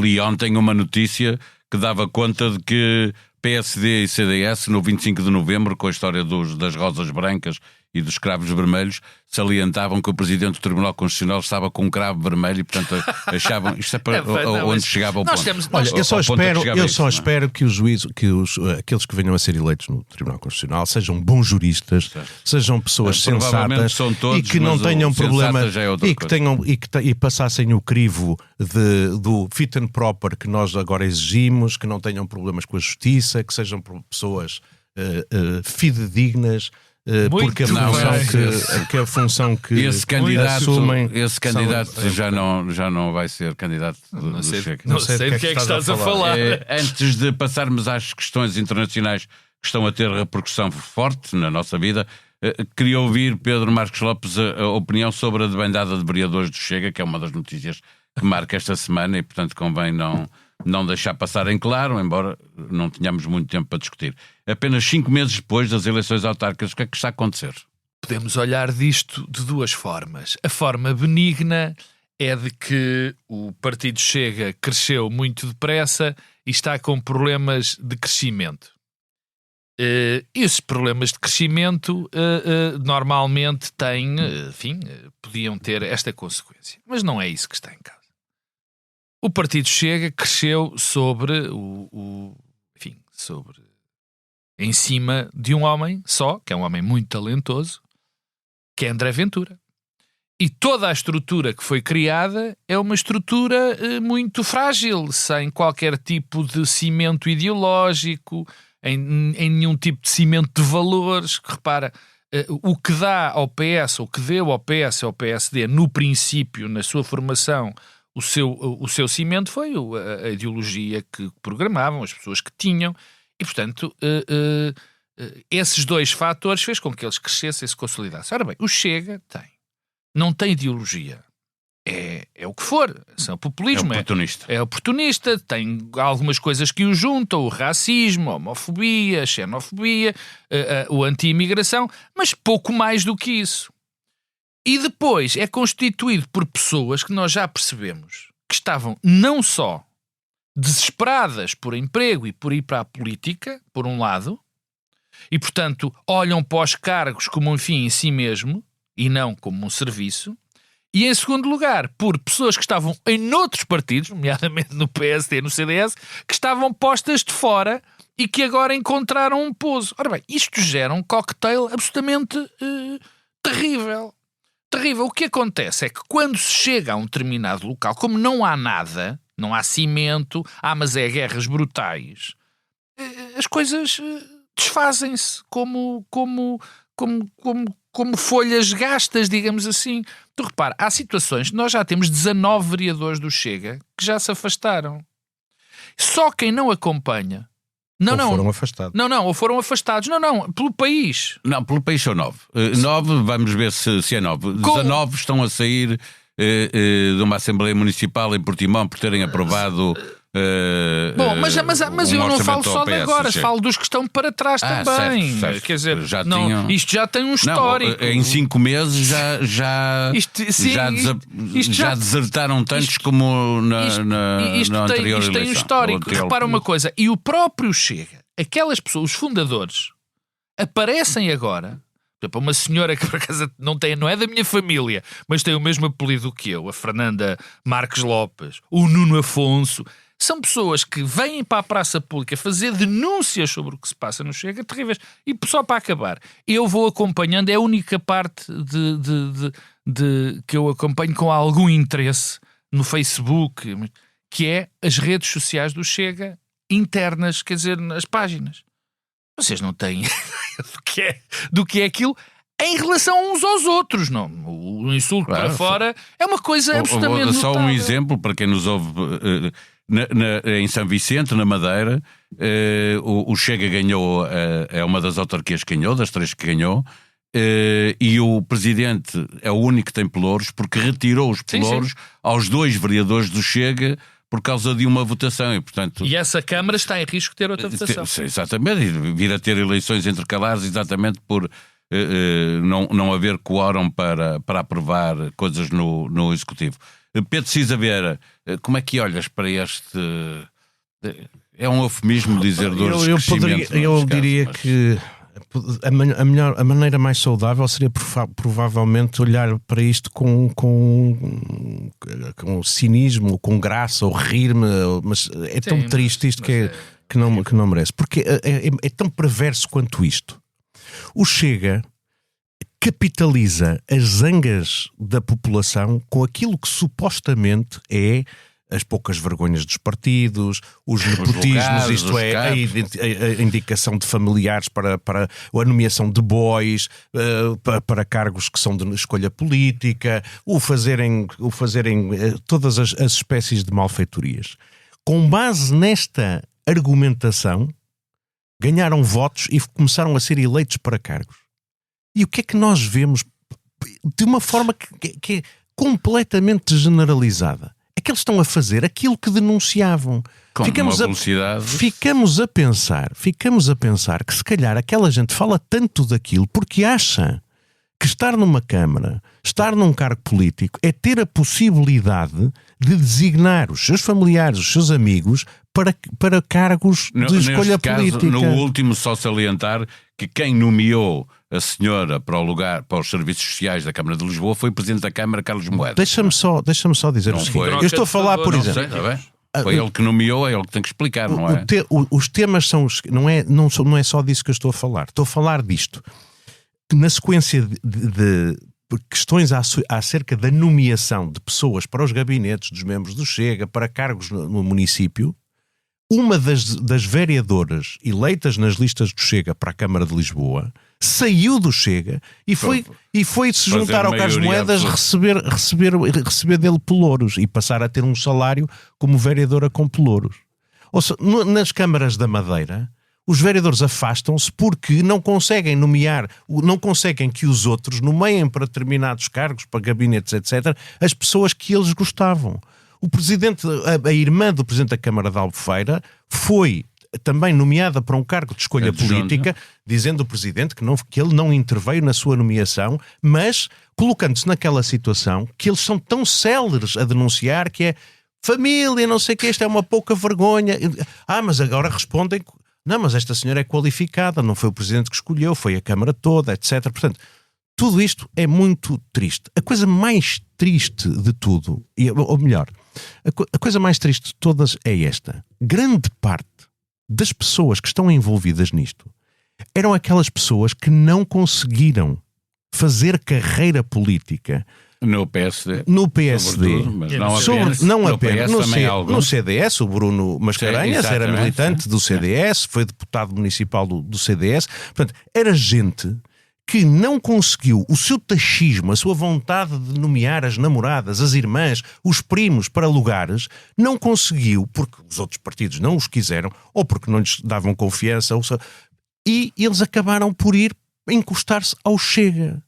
li ontem uma notícia que dava conta de que PSD e CDS, no 25 de novembro, com a história das rosas brancas e dos cravos vermelhos, salientavam que o Presidente do Tribunal Constitucional estava com um cravo vermelho e, portanto, achavam... Isto é para onde chegava o ponto. Olha, eu só espero que os juízes, aqueles que venham a ser eleitos no Tribunal Constitucional sejam bons juristas, sejam pessoas sensatas e que não tenham problemas e passassem o crivo do fit and proper que nós agora exigimos, que não tenham problemas com a justiça, que sejam pessoas fidedignas, porque a função que esse candidato assumem já não vai ser candidato do Chega. Não sei do que é que estás a falar. Antes de passarmos às questões internacionais que estão a ter repercussão forte na nossa vida, queria ouvir, Pedro Marcos Lopes, a opinião sobre a debandada de vereadores do Chega, que é uma das notícias que marca esta semana e, portanto, convém não não deixar passar em claro, embora não tenhamos muito tempo para discutir. Apenas 5 meses depois das eleições autárquicas, o que é que está a acontecer? Podemos olhar disto de duas formas. A forma benigna é de que o Partido Chega cresceu muito depressa e está com problemas de crescimento. Esses problemas de crescimento normalmente têm, podiam ter esta consequência. Mas não é isso que está em causa. O Partido Chega cresceu em cima de um homem só, que é um homem muito talentoso, que é André Ventura. E toda a estrutura que foi criada é uma estrutura muito frágil, sem qualquer tipo de cimento ideológico, em nenhum tipo de cimento de valores. Que repara, o que dá ao PS, ou que deu ao PS e ao PSD, no princípio, na sua formação, o seu cimento foi a ideologia que programavam, as pessoas que tinham, e, portanto, esses dois fatores fez com que eles crescessem e se consolidassem. Ora bem, o Chega não tem ideologia. É o que for. É populismo. É oportunista. Tem algumas coisas que o juntam. O racismo, a homofobia, a xenofobia, a anti-imigração, mas pouco mais do que isso. E depois é constituído por pessoas que nós já percebemos que estavam não só desesperadas por emprego e por ir para a política, por um lado, e, portanto, olham para os cargos como um fim em si mesmo e não como um serviço, e, em segundo lugar, por pessoas que estavam em outros partidos, nomeadamente no PSD e no CDS, que estavam postas de fora e que agora encontraram um pouso. Ora bem, isto gera um cocktail absolutamente terrível. Terrível. O que acontece é que quando se chega a um determinado local, como não há nada, não há cimento, mas é guerras brutais, as coisas desfazem-se como folhas gastas, digamos assim. Tu repara, há situações, nós já temos 19 vereadores do Chega que já se afastaram. Só quem não acompanha... Foram afastados. Ou foram afastados. Pelo país. Não, pelo país são 9. 9, vamos ver se é 9. 19 estão a sair de uma Assembleia Municipal em Portimão por terem aprovado... Bom, mas eu não falo só de agora, falo dos que estão para trás também. Certo. Quer dizer, isto já tem um histórico. Em 5 meses já desertaram tantos como na anterior eleição. Isto tem um histórico. Repara uma coisa, e o próprio Chega, aquelas pessoas, os fundadores, aparecem agora. Por exemplo, uma senhora que por acaso não é da minha família, mas tem o mesmo apelido que eu, a Fernanda Marques Lopes, o Nuno Afonso. São pessoas que vêm para a praça pública fazer denúncias sobre o que se passa no Chega, terríveis. E só para acabar, eu vou acompanhando, é a única parte que eu acompanho com algum interesse no Facebook, que é as redes sociais do Chega internas, quer dizer, nas páginas. Vocês não têm do que é aquilo em relação uns aos outros, não? O insulto para fora é uma coisa absolutamente notável. Só um exemplo para quem nos ouve... em São Vicente, na Madeira, o Chega ganhou, é uma das autarquias que ganhou, das 3 que ganhou, e o presidente é o único que tem pelouros, porque retirou os pelouros aos 2 vereadores do Chega por causa de uma votação. E essa Câmara está em risco de ter outra votação. Exatamente, e vir a ter eleições intercalares exatamente por não haver quórum para aprovar coisas no Executivo. Pedro Cisa Vieira, como é que olhas para este... É um eufemismo dizer dores de crescimento? Eu diria que a maneira mais saudável seria provavelmente olhar para isto com cinismo, com graça, ou rir-me, mas é tão triste isto que não merece. Porque é tão perverso quanto isto. O Chega capitaliza as zangas da população com aquilo que supostamente é as poucas vergonhas dos partidos, os nepotismos, isto é, a indicação de familiares para a nomeação de boys, para cargos que são de escolha política, o fazerem todas as espécies de malfeitorias. Com base nesta argumentação, ganharam votos e começaram a ser eleitos para cargos. E o que é que nós vemos de uma forma que é completamente generalizada? É que eles estão a fazer aquilo que denunciavam. Com uma velocidade. Ficamos a pensar que se calhar aquela gente fala tanto daquilo porque acha que estar numa Câmara, estar num cargo político, é ter a possibilidade de designar os seus familiares, os seus amigos, para cargos de escolha política. No último, só salientar que quem nomeou a senhora para os serviços sociais da Câmara de Lisboa foi o Presidente da Câmara, Carlos Moedas. Deixa-me só dizer o seguinte. Eu estou a falar, por exemplo... Foi ele que nomeou, é ele que tem que explicar, não é? Os temas são... Não é só disso que eu estou a falar. Estou a falar disto. Na sequência de questões acerca da nomeação de pessoas para os gabinetes dos membros do Chega, para cargos no município, uma das vereadoras eleitas nas listas do Chega para a Câmara de Lisboa saiu do Chega e foi se juntar ao Carlos Moedas receber dele pelouros e passar a ter um salário como vereadora com pelouros. Ou seja, nas câmaras da Madeira, os vereadores afastam-se porque não conseguem nomear, não conseguem que os outros nomeiem para determinados cargos, para gabinetes, etc., as pessoas que eles gostavam. O presidente, a irmã do presidente da Câmara de Albufeira foi também nomeada para um cargo de escolha política, dizendo o presidente que ele não interveio na sua nomeação, mas colocando-se naquela situação que eles são tão céleres a denunciar que é família, não sei o que, isto é uma pouca vergonha. Mas agora respondem... Não, mas esta senhora é qualificada, não foi o presidente que escolheu, foi a Câmara toda, etc. Portanto, tudo isto é muito triste. A coisa mais triste de tudo, ou melhor, a coisa mais triste de todas é esta. Grande parte das pessoas que estão envolvidas nisto eram aquelas pessoas que não conseguiram fazer carreira política no PSD, mas não apenas no CDS. O Bruno Mascarenhas era militante do CDS, foi deputado municipal do CDS. Portanto, era gente que não conseguiu o seu taxismo, a sua vontade de nomear as namoradas, as irmãs, os primos para lugares, não conseguiu porque os outros partidos não os quiseram ou porque não lhes davam confiança, e eles acabaram por ir encostar-se ao Chega.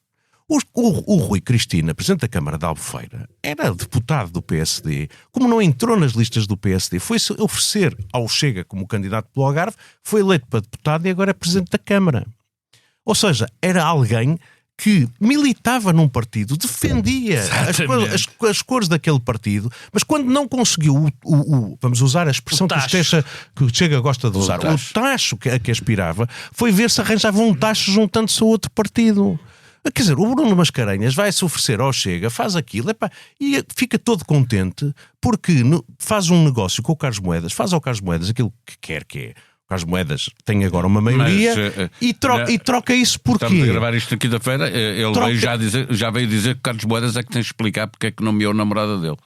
O Rui Cristina, presidente da Câmara de Albufeira, era deputado do PSD. Como não entrou nas listas do PSD, foi-se oferecer ao Chega como candidato pelo Algarve, foi eleito para deputado e agora é presidente da Câmara. Ou seja, era alguém que militava num partido, defendia as cores daquele partido, mas quando não conseguiu vamos usar a expressão que o Chega gosta de usar, o tacho a que aspirava, foi ver se arranjava um tacho juntando-se a outro partido. Quer dizer, o Bruno Mascarenhas vai-se oferecer ao Chega, faz aquilo, e fica todo contente porque faz um negócio com o Carlos Moedas, faz ao Carlos Moedas aquilo que quer que é. O Carlos Moedas tem agora uma maioria e troca isso porquê? Estamos a gravar isto na quinta-feira, ele já veio dizer que o Carlos Moedas é que tem que explicar porque é que nomeou a namorada dele.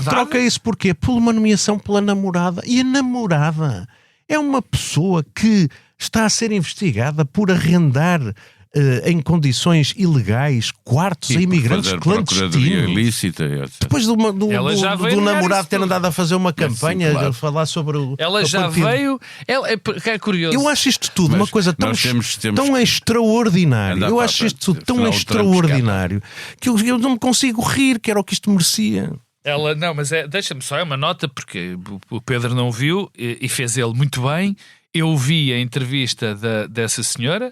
Troca isso porquê? Por uma nomeação pela namorada. E a namorada é uma pessoa que está a ser investigada por arrendar em condições ilegais quartos a imigrantes clandestinos. Ilícita, depois do namorado ter andado a fazer uma campanha, a falar sobre o... Ela já veio... É curioso. Eu acho isto tudo uma coisa tão extraordinária. Eu acho isto tudo tão extraordinário que eu não me consigo rir, que era o que isto merecia. Deixa-me só, é uma nota, porque o Pedro não viu e fez ele muito bem. Eu vi a entrevista dessa senhora...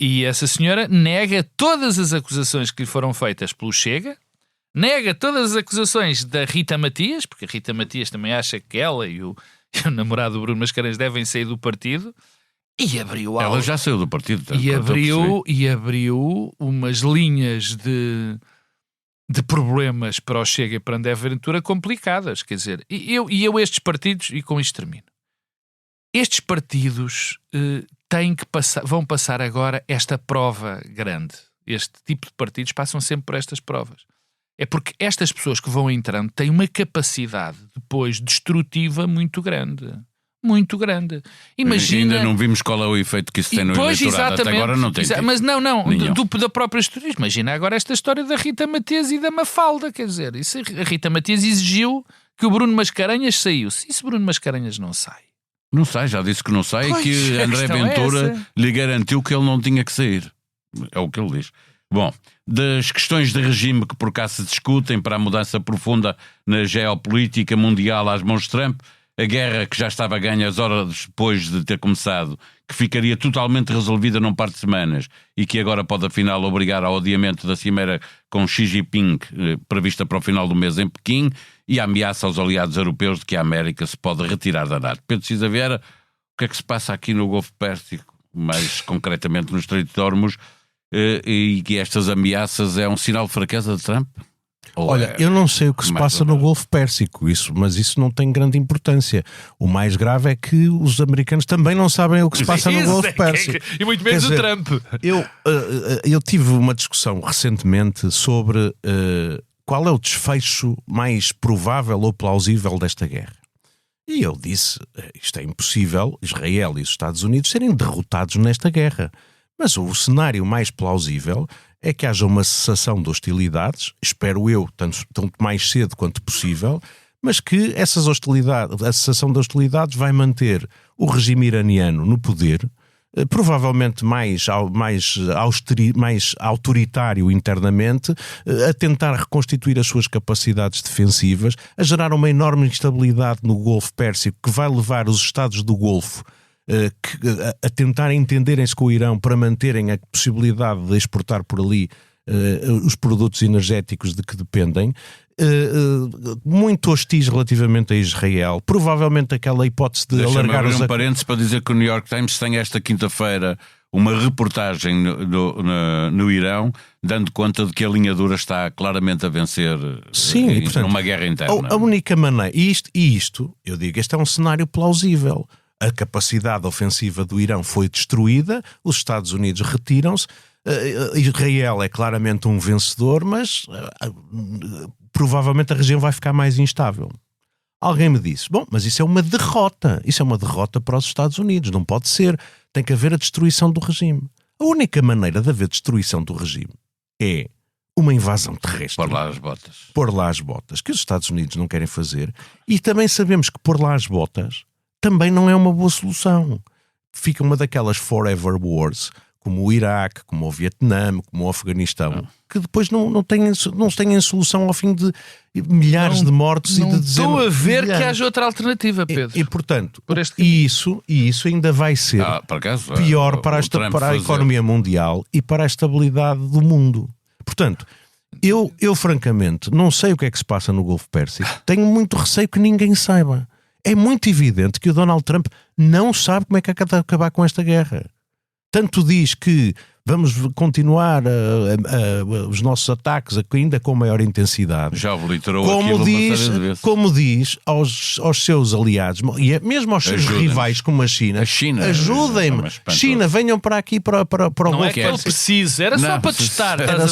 E essa senhora nega todas as acusações que lhe foram feitas pelo Chega, nega todas as acusações da Rita Matias, porque a Rita Matias também acha que ela e o namorado Bruno Mascarenhas devem sair do partido, e abriu ela já saiu do partido, e abriu umas linhas de problemas para o Chega e para André Ventura complicadas. Quer dizer, eu estes partidos, e com isto termino, estes partidos vão passar agora esta prova grande. Este tipo de partidos passam sempre por estas provas. É porque estas pessoas que vão entrando têm uma capacidade depois destrutiva muito grande. Muito grande. Imagina... Ainda não vimos qual é o efeito que isso tem no eleitorado. Até agora não tem. Mas da própria história. Imagina agora esta história da Rita Matias e da Mafalda. Quer dizer, a Rita Matias exigiu que o Bruno Mascarenhas saísse. E se Bruno Mascarenhas não sai? Não sai, já disse que não sai e que André Ventura lhe garantiu que ele não tinha que sair. É o que ele diz. Bom, das questões de regime que por cá se discutem para a mudança profunda na geopolítica mundial às mãos de Trump, a guerra que já estava ganha as horas depois de ter começado, que ficaria totalmente resolvida num par de semanas e que agora pode afinal obrigar ao adiamento da cimeira com Xi Jinping, prevista para o final do mês em Pequim, e a ameaça aos aliados europeus de que a América se pode retirar da NATO. Pedro Cisa Vieira, o que é que se passa aqui no Golfo Pérsico, mais concretamente no Estreito de Hormuz, e que estas ameaças é um sinal de fraqueza de Trump? Olha, eu não sei o que se passa no Golfo Pérsico, mas isso não tem grande importância. O mais grave é que os americanos também não sabem o que se passa no Golfo Pérsico. E muito menos o Trump. Eu tive uma discussão recentemente sobre qual é o desfecho mais provável ou plausível desta guerra. E eu disse, isto é impossível, Israel e os Estados Unidos serem derrotados nesta guerra. Mas o cenário mais plausível é que haja uma cessação de hostilidades, espero eu, tanto mais cedo quanto possível, mas que essas hostilidades, a cessação de hostilidades vai manter o regime iraniano no poder, provavelmente mais autoritário internamente, a tentar reconstituir as suas capacidades defensivas, a gerar uma enorme instabilidade no Golfo Pérsico que vai levar os Estados do Golfo a tentar entenderem-se com o Irão para manterem a possibilidade de exportar por ali os produtos energéticos de que dependem, muito hostis relativamente a Israel, provavelmente aquela hipótese de alargar os... parênteses para dizer que o New York Times tem esta quinta-feira uma reportagem no Irão, dando conta de que a linha dura está claramente a vencer. Sim, e, portanto, numa guerra interna. A única maneira, isto, eu digo, este é um cenário plausível. A capacidade ofensiva do Irão foi destruída, os Estados Unidos retiram-se, Israel é claramente um vencedor, mas provavelmente a região vai ficar mais instável. Alguém me disse, bom, mas isso é uma derrota para os Estados Unidos, não pode ser, tem que haver a destruição do regime. A única maneira de haver destruição do regime é uma invasão terrestre. Pôr lá as botas, que os Estados Unidos não querem fazer, e também sabemos que pôr lá as botas também não é uma boa solução. Fica uma daquelas forever wars, como o Iraque, como o Vietnã, como o Afeganistão, que depois não têm solução ao fim de milhares de mortos e de dezenas. Estou a ver que haja outra alternativa, Pedro. E portanto, isso ainda vai ser pior para a economia mundial e para a estabilidade do mundo. Portanto, eu francamente não sei o que é que se passa no Golfo Pérsico. Tenho muito receio que ninguém saiba. É muito evidente que o Donald Trump não sabe como é que há de acabar com esta guerra. Tanto diz que vamos continuar os nossos ataques ainda com maior intensidade. Já obliterou aquilo uma série de vezes. Como diz aos seus aliados, e mesmo aos seus rivais como a China, ajudem-me. China, venham para aqui para o Golfo. Não é que ele precisa, era só para testar. A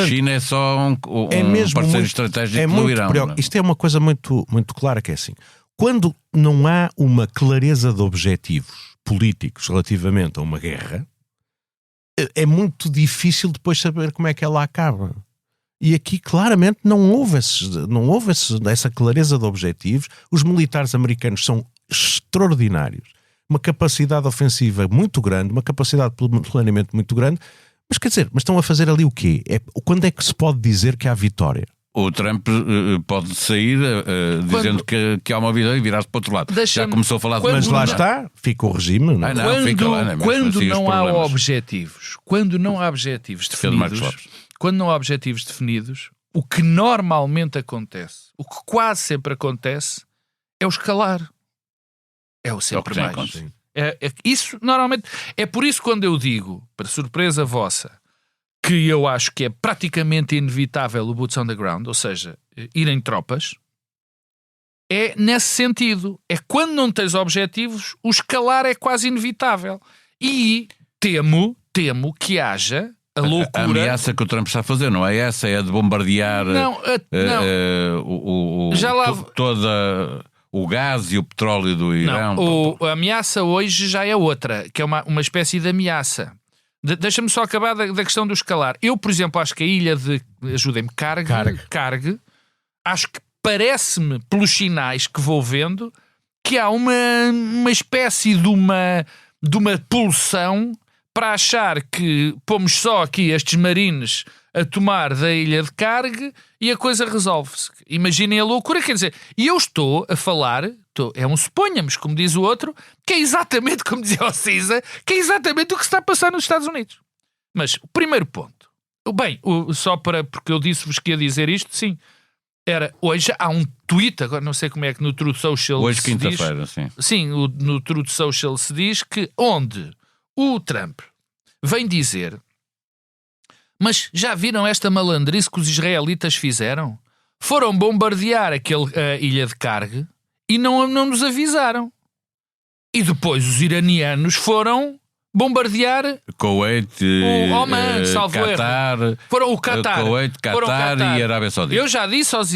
China é só um parceiro estratégico do Irão. Isto é uma coisa muito, muito clara, que é assim, quando não há uma clareza de objetivos políticos relativamente a uma guerra, é muito difícil depois saber como é que ela acaba. E aqui claramente não houve essa clareza de objetivos. Os militares americanos são extraordinários, uma capacidade ofensiva muito grande, uma capacidade de planeamento muito grande, mas quer dizer, estão a fazer ali o quê? Quando é que se pode dizer que há vitória? O Trump pode sair dizendo que há uma vitória e virar-se para o outro lado. Já começou a falar de... Mas lá está, fica o regime. Não? Quando não há objetivos, quando não há objetivos definidos, o que normalmente acontece, o que quase sempre acontece, é o escalar. É o sempre mais. Isso normalmente é por isso quando eu digo, para surpresa vossa, que eu acho que é praticamente inevitável o boots on the ground, ou seja, irem tropas, é nesse sentido. É quando não tens objetivos, o escalar é quase inevitável. E temo que haja a loucura... A ameaça que o Trump está a fazer, não é essa? É de bombardear todo o gás e o petróleo do Irão? A ameaça hoje já é outra, que é uma espécie de ameaça. Deixa-me só acabar da questão do escalar. Eu, por exemplo, acho que a ilha de... Ajudem-me, Karg, acho que parece-me, pelos sinais que vou vendo, que há uma espécie de uma pulsão para achar que pomos só aqui estes marines a tomar da ilha de Karg e a coisa resolve-se. Imaginem a loucura, quer dizer, e eu estou a falar, é um suponhamos, como diz o outro, que é exatamente, como dizia o Cisa, que é exatamente o que se está a passar nos Estados Unidos. Mas o primeiro ponto, porque eu disse-vos que ia dizer isto, sim, hoje há um tweet, agora não sei como é que no Truth Social hoje, se diz. quinta-feira, sim. Sim, no Truth Social se diz que onde o Trump vem dizer: mas já viram esta malandrice que os israelitas fizeram? Foram bombardear a ilha de Karg e não nos avisaram. E depois os iranianos foram bombardear Kuwait, o Oman, salvo Qatar, erro. Foram o Qatar. Kuwait, Qatar e Arábia Saudita. Eu já disse aos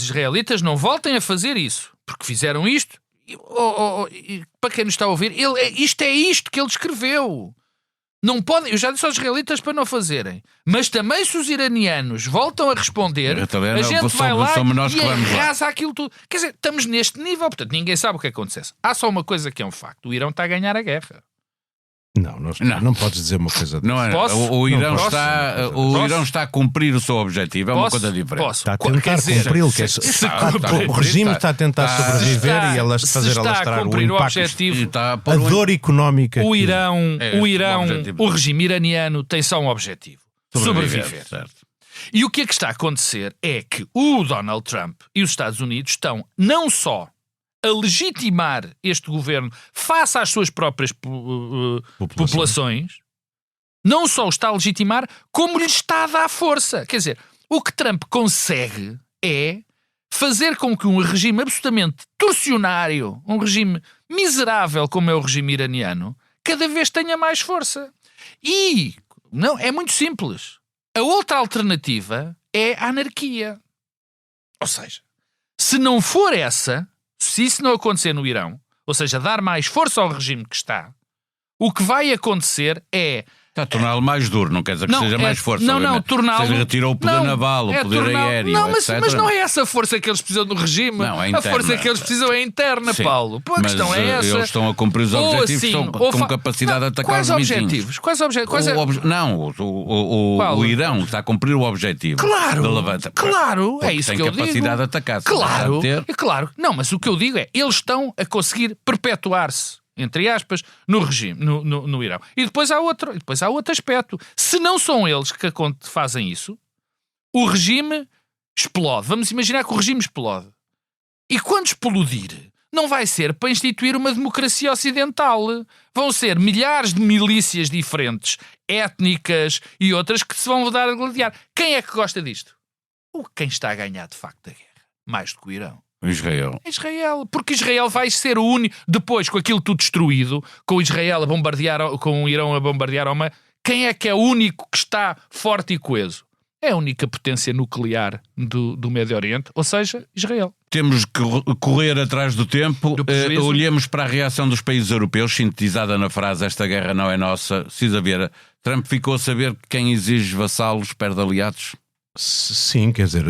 israelitas: não voltem a fazer isso, porque fizeram isto. E para quem nos está a ouvir, isto é isto que ele escreveu. Não podem, eu já disse aos israelitas para não fazerem. Mas também se os iranianos voltam a responder, a gente vai lá e arrasa aquilo tudo. Quer dizer, estamos neste nível, portanto ninguém sabe o que acontece. Há só uma coisa que é um facto: o Irão está a ganhar a guerra. Não podes dizer uma coisa dessa. Não é. O Irão está a cumprir o seu objetivo. É uma coisa diferente. Está a tentar cumpri-lo. O regime está a tentar sobreviver e fazer alastrar o impacto. A dor económica. O regime iraniano tem só um objetivo: sobreviver. E o que é que está a acontecer é que o Donald Trump e os Estados Unidos estão não só a legitimar este governo face às suas próprias populações, não só o está a legitimar, como lhe está a dar força. Quer dizer, o que Trump consegue é fazer com que um regime absolutamente torcionário, um regime miserável como é o regime iraniano, cada vez tenha mais força. E não, é muito simples. A outra alternativa é a anarquia. Ou seja, se não for essa, se isso não acontecer no Irão, ou seja, dar mais força ao regime que está, o que vai acontecer é... Está a torná-lo mais duro, não quer dizer que seja mais força. Torná-lo... Seja, retirou o poder naval, o poder aéreo, etc. Mas não é essa força que eles precisam do regime. Não, é interna. A força que eles precisam é interna, sim, Paulo. A questão é essa. Eles estão a cumprir os objetivos, estão com capacidade de atacar os vizinhos. Quais objetivos? O Irão está a cumprir o objetivo. Claro, é isso que eu digo. Tem capacidade de atacar. Claro. Não, mas o que eu digo é, eles estão a conseguir perpetuar-se, entre aspas, no regime, no Irão. E depois há outro aspecto. Se não são eles que fazem isso, o regime explode. Vamos imaginar que o regime explode. E quando explodir, não vai ser para instituir uma democracia ocidental. Vão ser milhares de milícias diferentes, étnicas e outras, que se vão dar a gladiar. Quem é que gosta disto? Quem está a ganhar de facto a guerra? Mais do que o Irão. Israel, porque Israel vai ser o único, depois com aquilo tudo destruído, com o Israel a bombardear, com o Irão a bombardear Oman, quem é que é o único que está forte e coeso? É a única potência nuclear do Médio Oriente, ou seja, Israel. Temos que correr atrás do tempo. Olhemos para a reação dos países europeus, sintetizada na frase "esta guerra não é nossa". Cisa Vieira, Trump ficou a saber que quem exige vassalos perde aliados? Sim, quer dizer...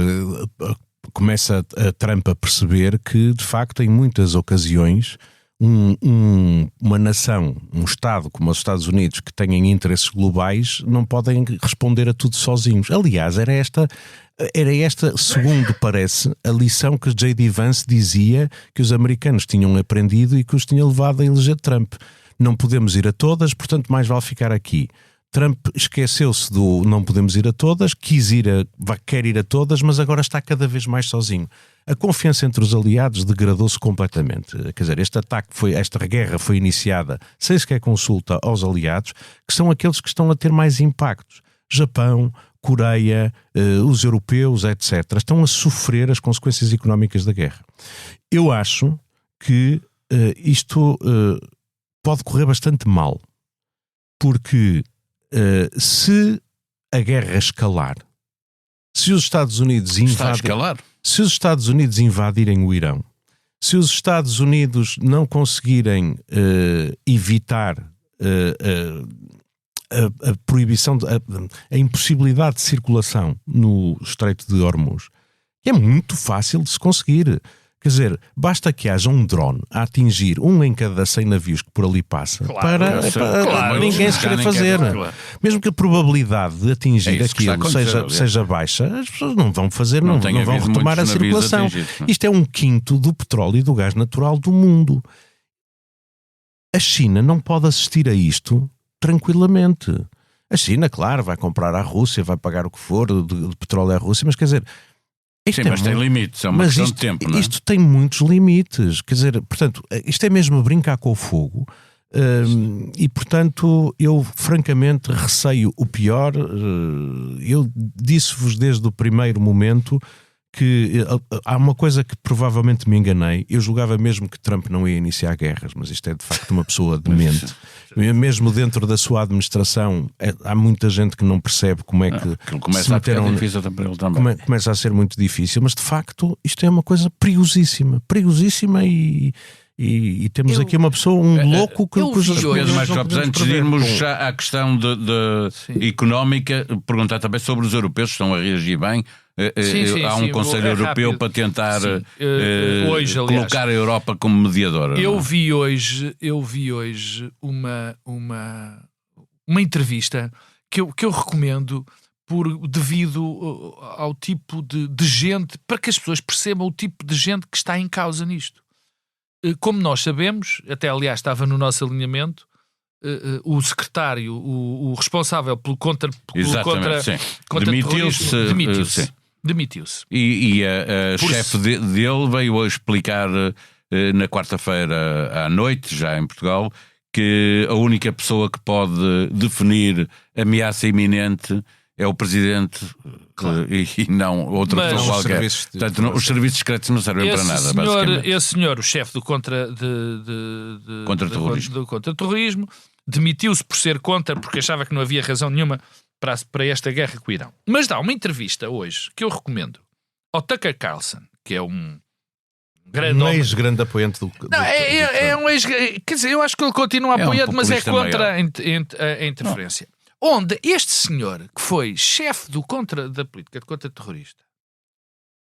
Começa a Trump a perceber que, de facto, em muitas ocasiões, uma nação, um Estado como os Estados Unidos, que têm interesses globais, não podem responder a tudo sozinhos. Aliás, era esta, segundo parece, a lição que J.D. Vance dizia que os americanos tinham aprendido e que os tinha levado a eleger Trump. Não podemos ir a todas, portanto, mais vale ficar aqui. Trump esqueceu-se do não podemos ir a todas, quer ir a todas, mas agora está cada vez mais sozinho. A confiança entre os aliados degradou-se completamente. Quer dizer, esta guerra foi iniciada sem sequer consulta aos aliados, que são aqueles que estão a ter mais impactos. Japão, Coreia, os europeus, etc. Estão a sofrer as consequências económicas da guerra. Eu acho que isto pode correr bastante mal, porque se a guerra escalar, se os Estados Unidos invadirem o Irão, se os Estados Unidos não conseguirem evitar a proibição, a impossibilidade de circulação no Estreito de Hormuz, é muito fácil de se conseguir. Quer dizer, basta que haja um drone a atingir um em cada 100 navios que por ali passa para ninguém se querer fazer. Claro. Mesmo que a probabilidade de atingir isso que está a aquilo acontecer, seja baixa, as pessoas não vão fazer, não tem vão havido retomar a muitos navios circulação. atingidos, não é? Isto é 1/5 do petróleo e do gás natural do mundo. A China não pode assistir a isto tranquilamente. A China, claro, vai comprar à Rússia, vai pagar o que for de petróleo à Rússia, mas quer dizer... Sim, mas tem limites, é uma questão de tempo, não é? Isto tem muitos limites, quer dizer, portanto, isto é mesmo brincar com o fogo, e portanto eu francamente receio o pior. Eu disse-vos desde o primeiro momento que há uma coisa que provavelmente me enganei. Eu julgava mesmo que Trump não ia iniciar guerras, mas isto é de facto uma pessoa demente. Mesmo dentro da sua administração há muita gente que não percebe como é que Aquilo começa a ficar difícil para ele também. começa a ser muito difícil, mas de facto isto é uma coisa perigosíssima e temos aqui uma pessoa, louco que Pedro Marcos Lopes, antes de irmos já à questão económica, perguntar também sobre os europeus que estão a reagir bem. Há um Conselho Europeu para tentar hoje, colocar a Europa como mediadora. Eu vi hoje uma entrevista que eu recomendo devido ao tipo de gente, para que as pessoas percebam o tipo de gente que está em causa nisto. Como nós sabemos, até aliás estava no nosso alinhamento, o secretário, o responsável pelo contra-terrorismo demitiu-se. E a chefe dele veio a explicar na quarta-feira à noite, já em Portugal, que a única pessoa que pode definir ameaça iminente é o Presidente, e não outra pessoa qualquer. Portanto, os serviços secretos não servem para nada, basicamente. Esse senhor, o chefe do contra-terrorismo, demitiu-se por ser contra, porque achava que não havia razão nenhuma para esta guerra com o Irão. Mas dá uma entrevista hoje que eu recomendo ao Tucker Carlson, que é um grande ex-grande apoiante do é um ex... Quer dizer, eu acho que ele continua apoiante, mas é contra a interferência. Onde este senhor, que foi chefe da política de contra-terrorista,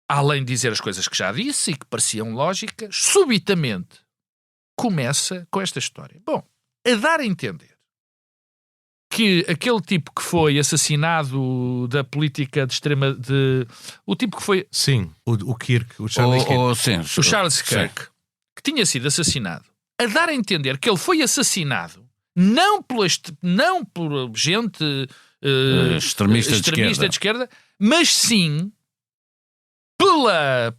além de dizer as coisas que já disse e que pareciam lógicas, subitamente começa com esta história. Bom, a dar a entender que aquele tipo que foi assassinado da política de extrema... o tipo que foi... Sim, o Kirk, o Charles Kirk. O Charles Kirk, que tinha sido assassinado. A dar a entender que ele foi assassinado não por gente extremista de esquerda, mas sim pela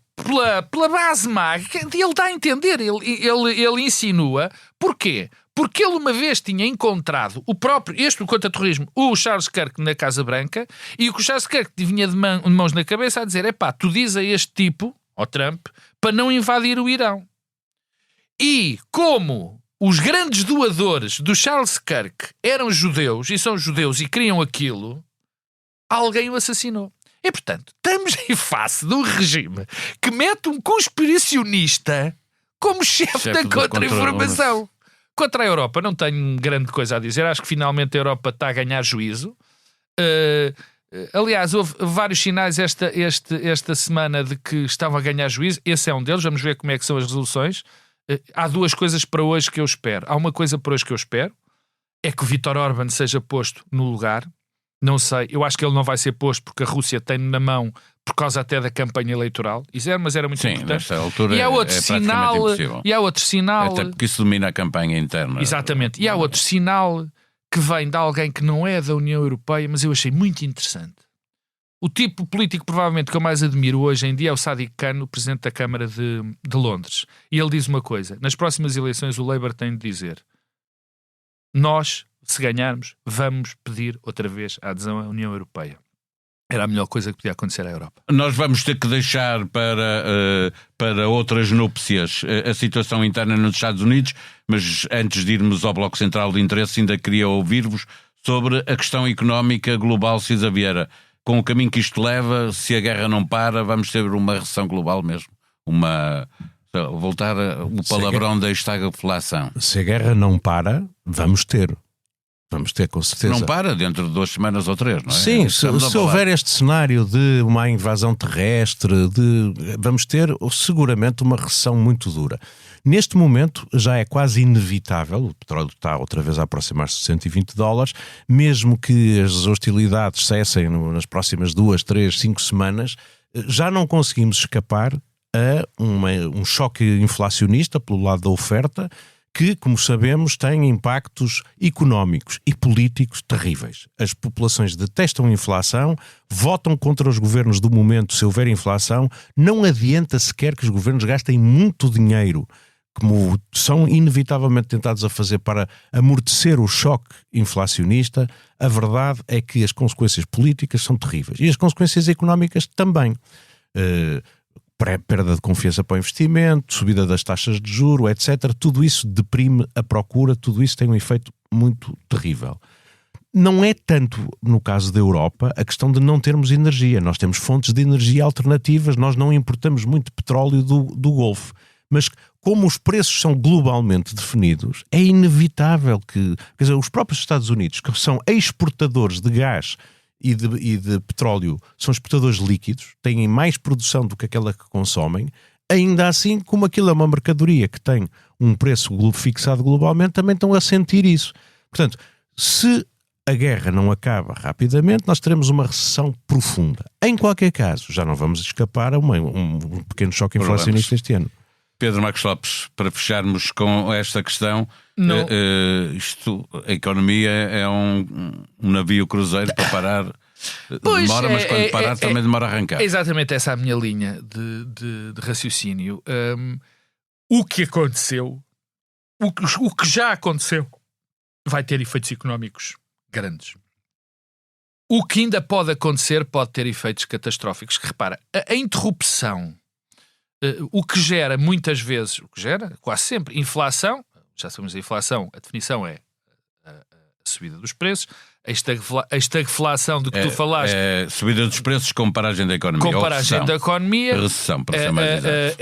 base mágica. Ele dá a entender, ele insinua. Porquê? Porque ele uma vez tinha encontrado o contra-terrorismo, o Charles Kirk na Casa Branca, e o Charles Kirk vinha de mãos na cabeça a dizer: tu dizes a este tipo, ao Trump, para não invadir o Irão. E como os grandes doadores do Charles Kirk eram judeus, e são judeus e queriam aquilo, alguém o assassinou. E, portanto, estamos em face de um regime que mete um conspiracionista como chefe da contra-informação. Contra a Europa não tenho grande coisa a dizer. Acho que finalmente a Europa está a ganhar juízo. Aliás, houve vários sinais esta semana de que estavam a ganhar juízo. Esse é um deles. Vamos ver como é que são as resoluções. Há duas coisas para hoje que eu espero. Há uma coisa para hoje que eu espero, é que o Viktor Orbán seja posto no lugar. Não sei, eu acho que ele não vai ser posto porque a Rússia tem na mão por causa até da campanha eleitoral. Mas era muito importante. Nesta altura e há outro sinal. Até porque isso domina a campanha interna. Exatamente. E há outro sinal que vem de alguém que não é da União Europeia, mas eu achei muito interessante. O tipo político provavelmente que eu mais admiro hoje em dia é o Sadiq Khan, o Presidente da Câmara de Londres. E ele diz uma coisa: nas próximas eleições o Labour tem de dizer: nós, se ganharmos, vamos pedir outra vez a adesão à União Europeia. Era a melhor coisa que podia acontecer à Europa. Nós vamos ter que deixar para outras núpcias a situação interna nos Estados Unidos, mas antes de irmos ao Bloco Central de Interesse, ainda queria ouvir-vos sobre a questão económica global. Cisa Vieira, com o caminho que isto leva, se a guerra não para, vamos ter uma recessão global mesmo. Voltar o palavrão da estagflação. Se a guerra não para, vamos ter. Vamos ter, com certeza. Não para dentro de 2 semanas ou 3, não é? Sim, se houver este cenário de uma invasão terrestre, vamos ter seguramente uma recessão muito dura. Neste momento já é quase inevitável, o petróleo está outra vez a aproximar-se de $120, mesmo que as hostilidades cessem nas próximas 2, 3, 5 semanas, já não conseguimos escapar a um choque inflacionista pelo lado da oferta, que, como sabemos, tem impactos económicos e políticos terríveis. As populações detestam a inflação, votam contra os governos do momento se houver inflação. Não adianta sequer que os governos gastem muito dinheiro, como são inevitavelmente tentados a fazer para amortecer o choque inflacionista. A verdade é que as consequências políticas são terríveis e as consequências económicas também. Perda de confiança para o investimento, subida das taxas de juro, etc. Tudo isso deprime a procura, tudo isso tem um efeito muito terrível. Não é tanto, no caso da Europa, a questão de não termos energia. Nós temos fontes de energia alternativas, nós não importamos muito petróleo do Golfo. Mas como os preços são globalmente definidos, é inevitável que... Quer dizer, os próprios Estados Unidos, que são exportadores de gás e de petróleo, são exportadores líquidos, têm mais produção do que aquela que consomem, ainda assim, como aquilo é uma mercadoria que tem um preço fixado globalmente, também estão a sentir isso. Portanto, se a guerra não acaba rapidamente, nós teremos uma recessão profunda. Em qualquer caso, já não vamos escapar a um pequeno choque inflacionista este ano. Pedro Marcos Lopes, para fecharmos com esta questão, a economia é um navio cruzeiro para parar. Demora, mas quando parar também demora a arrancar. É exatamente essa a minha linha de raciocínio. O que aconteceu, o que já aconteceu, vai ter efeitos económicos grandes. O que ainda pode acontecer pode ter efeitos catastróficos. Que, repara, a interrupção, o que gera muitas vezes, quase sempre, inflação. Já sabemos a inflação, a definição é a subida dos preços. A estagflação de que tu falaste. Subida dos preços com paragem da economia. Com paragem da economia. Recessão, para ser mais exato.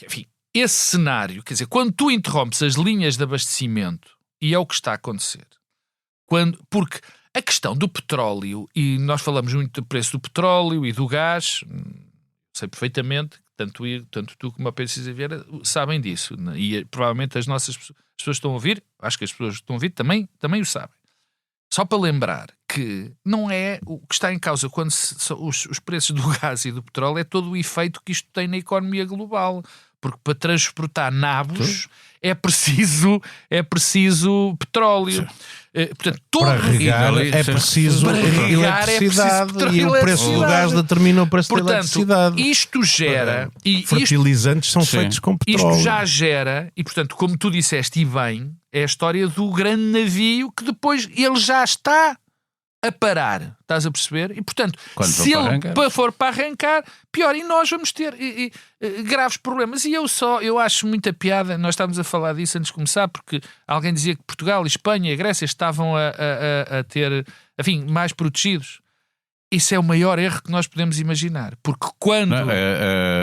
Enfim, esse cenário, quer dizer, quando tu interrompes as linhas de abastecimento, e é o que está a acontecer, porque a questão do petróleo, e nós falamos muito do preço do petróleo e do gás, sei perfeitamente, tanto tu como a Pedro Cisa Vieira sabem disso, né? E provavelmente as pessoas que estão a ouvir, acho que as pessoas que estão a ouvir também o sabem. Só para lembrar que não é o que está em causa quando os preços do gás e do petróleo, é todo o efeito que isto tem na economia global. Porque para transportar nabos é preciso petróleo. Portanto, para regar é preciso eletricidade, e o preço do gás determina o preço da eletricidade. Isto gera... Fertilizantes são feitos com petróleo. Isto já gera, e portanto, como tu disseste, e bem, é a história do grande navio que depois ele já está a parar, estás a perceber? E portanto, se ele for para arrancar, pior, e nós vamos ter graves problemas. E eu acho muita piada, nós estávamos a falar disso antes de começar, porque alguém dizia que Portugal, Espanha e Grécia estavam a ter, enfim, mais protegidos. Isso é o maior erro que nós podemos imaginar, porque quando...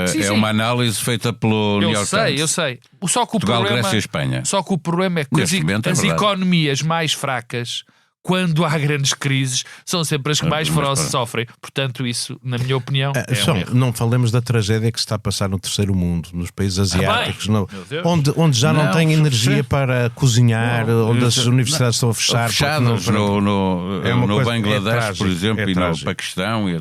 Sim. Uma análise feita pelo New York Times. Eu sei. Só que Portugal, Grécia e Espanha. Só que o problema é que as economias mais fracas, quando há grandes crises, são sempre as que mais sofrem. Portanto, isso, na minha opinião, é um erro. Não falemos da tragédia que se está a passar no terceiro mundo, nos países asiáticos, onde já não tem energia para cozinhar, onde as universidades estão a fechar. Fechadas no Bangladesh, por exemplo, e no Paquistão. E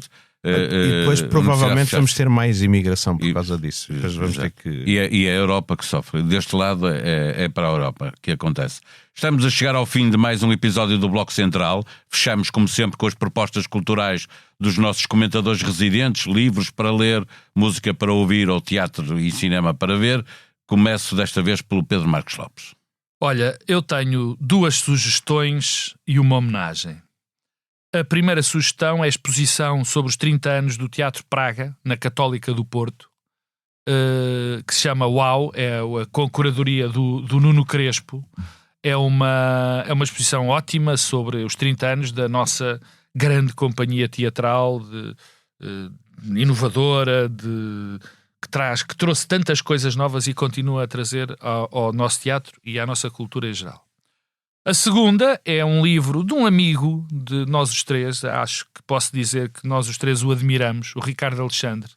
depois provavelmente vamos ter mais imigração por causa disso. Vamos ter que... E é a Europa que sofre. Deste lado é para a Europa que acontece. Estamos a chegar ao fim de mais um episódio do Bloco Central. Fechamos, como sempre, com as propostas culturais dos nossos comentadores residentes, livros para ler, música para ouvir ou teatro e cinema para ver. Começo desta vez pelo Pedro Marcos Lopes. Olha, eu tenho 2 sugestões e uma homenagem. A primeira sugestão é a exposição sobre os 30 anos do Teatro Praga, na Católica do Porto, que se chama UAU, com a curadoria do Nuno Crespo. É uma exposição ótima sobre os 30 anos da nossa grande companhia teatral, inovadora, que trouxe tantas coisas novas e continua a trazer ao nosso teatro e à nossa cultura em geral. A segunda é um livro de um amigo de nós os três, acho que posso dizer que nós os três o admiramos, o Ricardo Alexandre,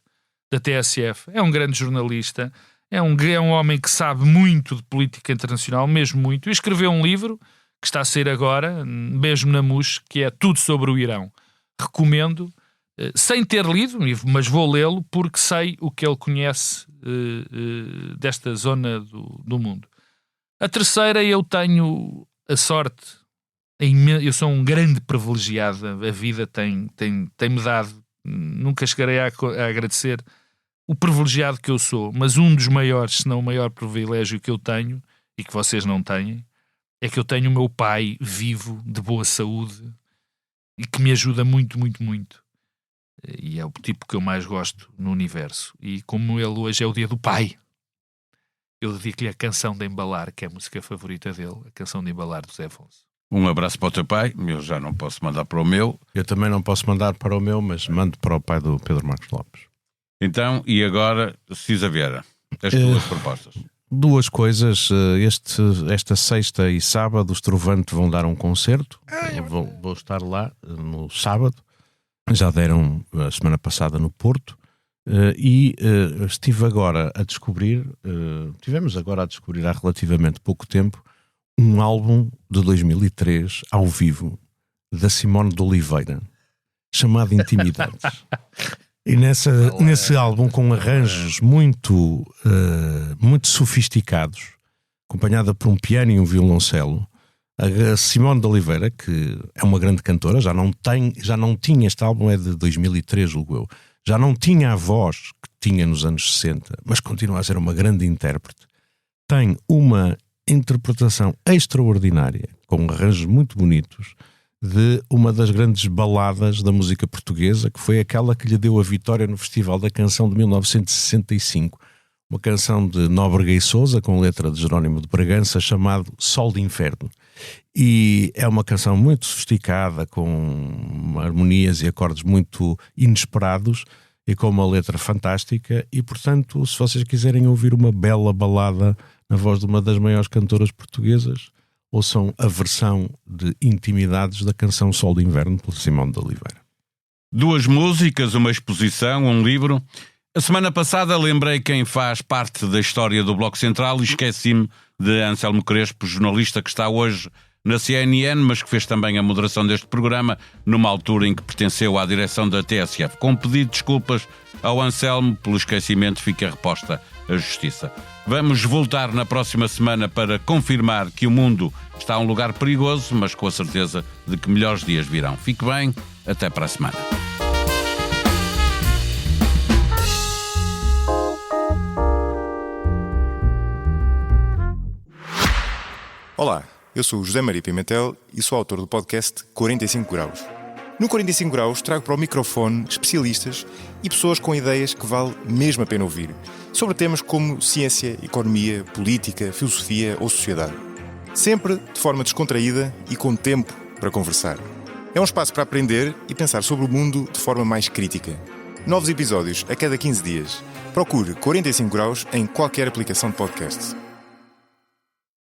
da TSF. É um grande jornalista, é um homem que sabe muito de política internacional, mesmo muito, e escreveu um livro que está a sair agora, mesmo na MUS, que é Tudo sobre o Irão. Recomendo, sem ter lido, mas vou lê-lo porque sei o que ele conhece desta zona do mundo. A terceira, eu tenho a sorte, eu sou um grande privilegiado, a vida tem-me dado, nunca chegarei a agradecer o privilegiado que eu sou, mas um dos maiores, se não o maior privilégio que eu tenho, e que vocês não têm, é que eu tenho o meu pai vivo, de boa saúde, e que me ajuda muito, muito, muito. E é o tipo que eu mais gosto no universo. E como ele hoje é o dia do pai, eu dedico-lhe a Canção de Embalar, que é a música favorita dele, a Canção de Embalar do Zé Afonso. Um abraço para o teu pai, eu já não posso mandar para o meu. Eu também não posso mandar para o meu, mas mando para o pai do Pedro Marcos Lopes. Então, e agora, Cisa Vieira, as tuas propostas. Duas coisas. Esta sexta e sábado os Trovante vão dar um concerto. Vou estar lá no sábado. Já deram a semana passada no Porto. Estive agora a descobrir, tivemos agora a descobrir há relativamente pouco tempo, um álbum de 2003 ao vivo da Simone de Oliveira chamado Intimidades. E nesse álbum, com arranjos muito sofisticados, acompanhada por um piano e um violoncelo, a Simone de Oliveira, que é uma grande cantora, já não tinha, este álbum é de 2003, julgo eu, já não tinha a voz que tinha nos anos 60, mas continua a ser uma grande intérprete. Tem uma interpretação extraordinária, com arranjos muito bonitos, de uma das grandes baladas da música portuguesa, que foi aquela que lhe deu a vitória no Festival da Canção de 1965. Uma canção de Nóbrega e Sousa, com letra de Jerónimo de Bragança, chamado Sol de Inferno. E é uma canção muito sofisticada, com harmonias e acordes muito inesperados e com uma letra fantástica. E, portanto, se vocês quiserem ouvir uma bela balada na voz de uma das maiores cantoras portuguesas, ouçam a versão de Intimidades da canção Sol de Inverno, pela Simone de Oliveira. Duas músicas, uma exposição, um livro. A semana passada lembrei quem faz parte da história do Bloco Central e esqueci-me de Anselmo Crespo, jornalista que está hoje na CNN, mas que fez também a moderação deste programa numa altura em que pertenceu à direção da TSF. Com pedido de desculpas ao Anselmo pelo esquecimento, fica reposta a justiça. Vamos voltar na próxima semana para confirmar que o mundo está a um lugar perigoso, mas com a certeza de que melhores dias virão. Fique bem, até para a semana. Olá, eu sou o José Maria Pimentel e sou autor do podcast 45 Graus. No 45 Graus trago para o microfone especialistas e pessoas com ideias que vale mesmo a pena ouvir, sobre temas como ciência, economia, política, filosofia ou sociedade. Sempre de forma descontraída e com tempo para conversar. É um espaço para aprender e pensar sobre o mundo de forma mais crítica. Novos episódios a cada 15 dias. Procure 45 Graus em qualquer aplicação de podcast.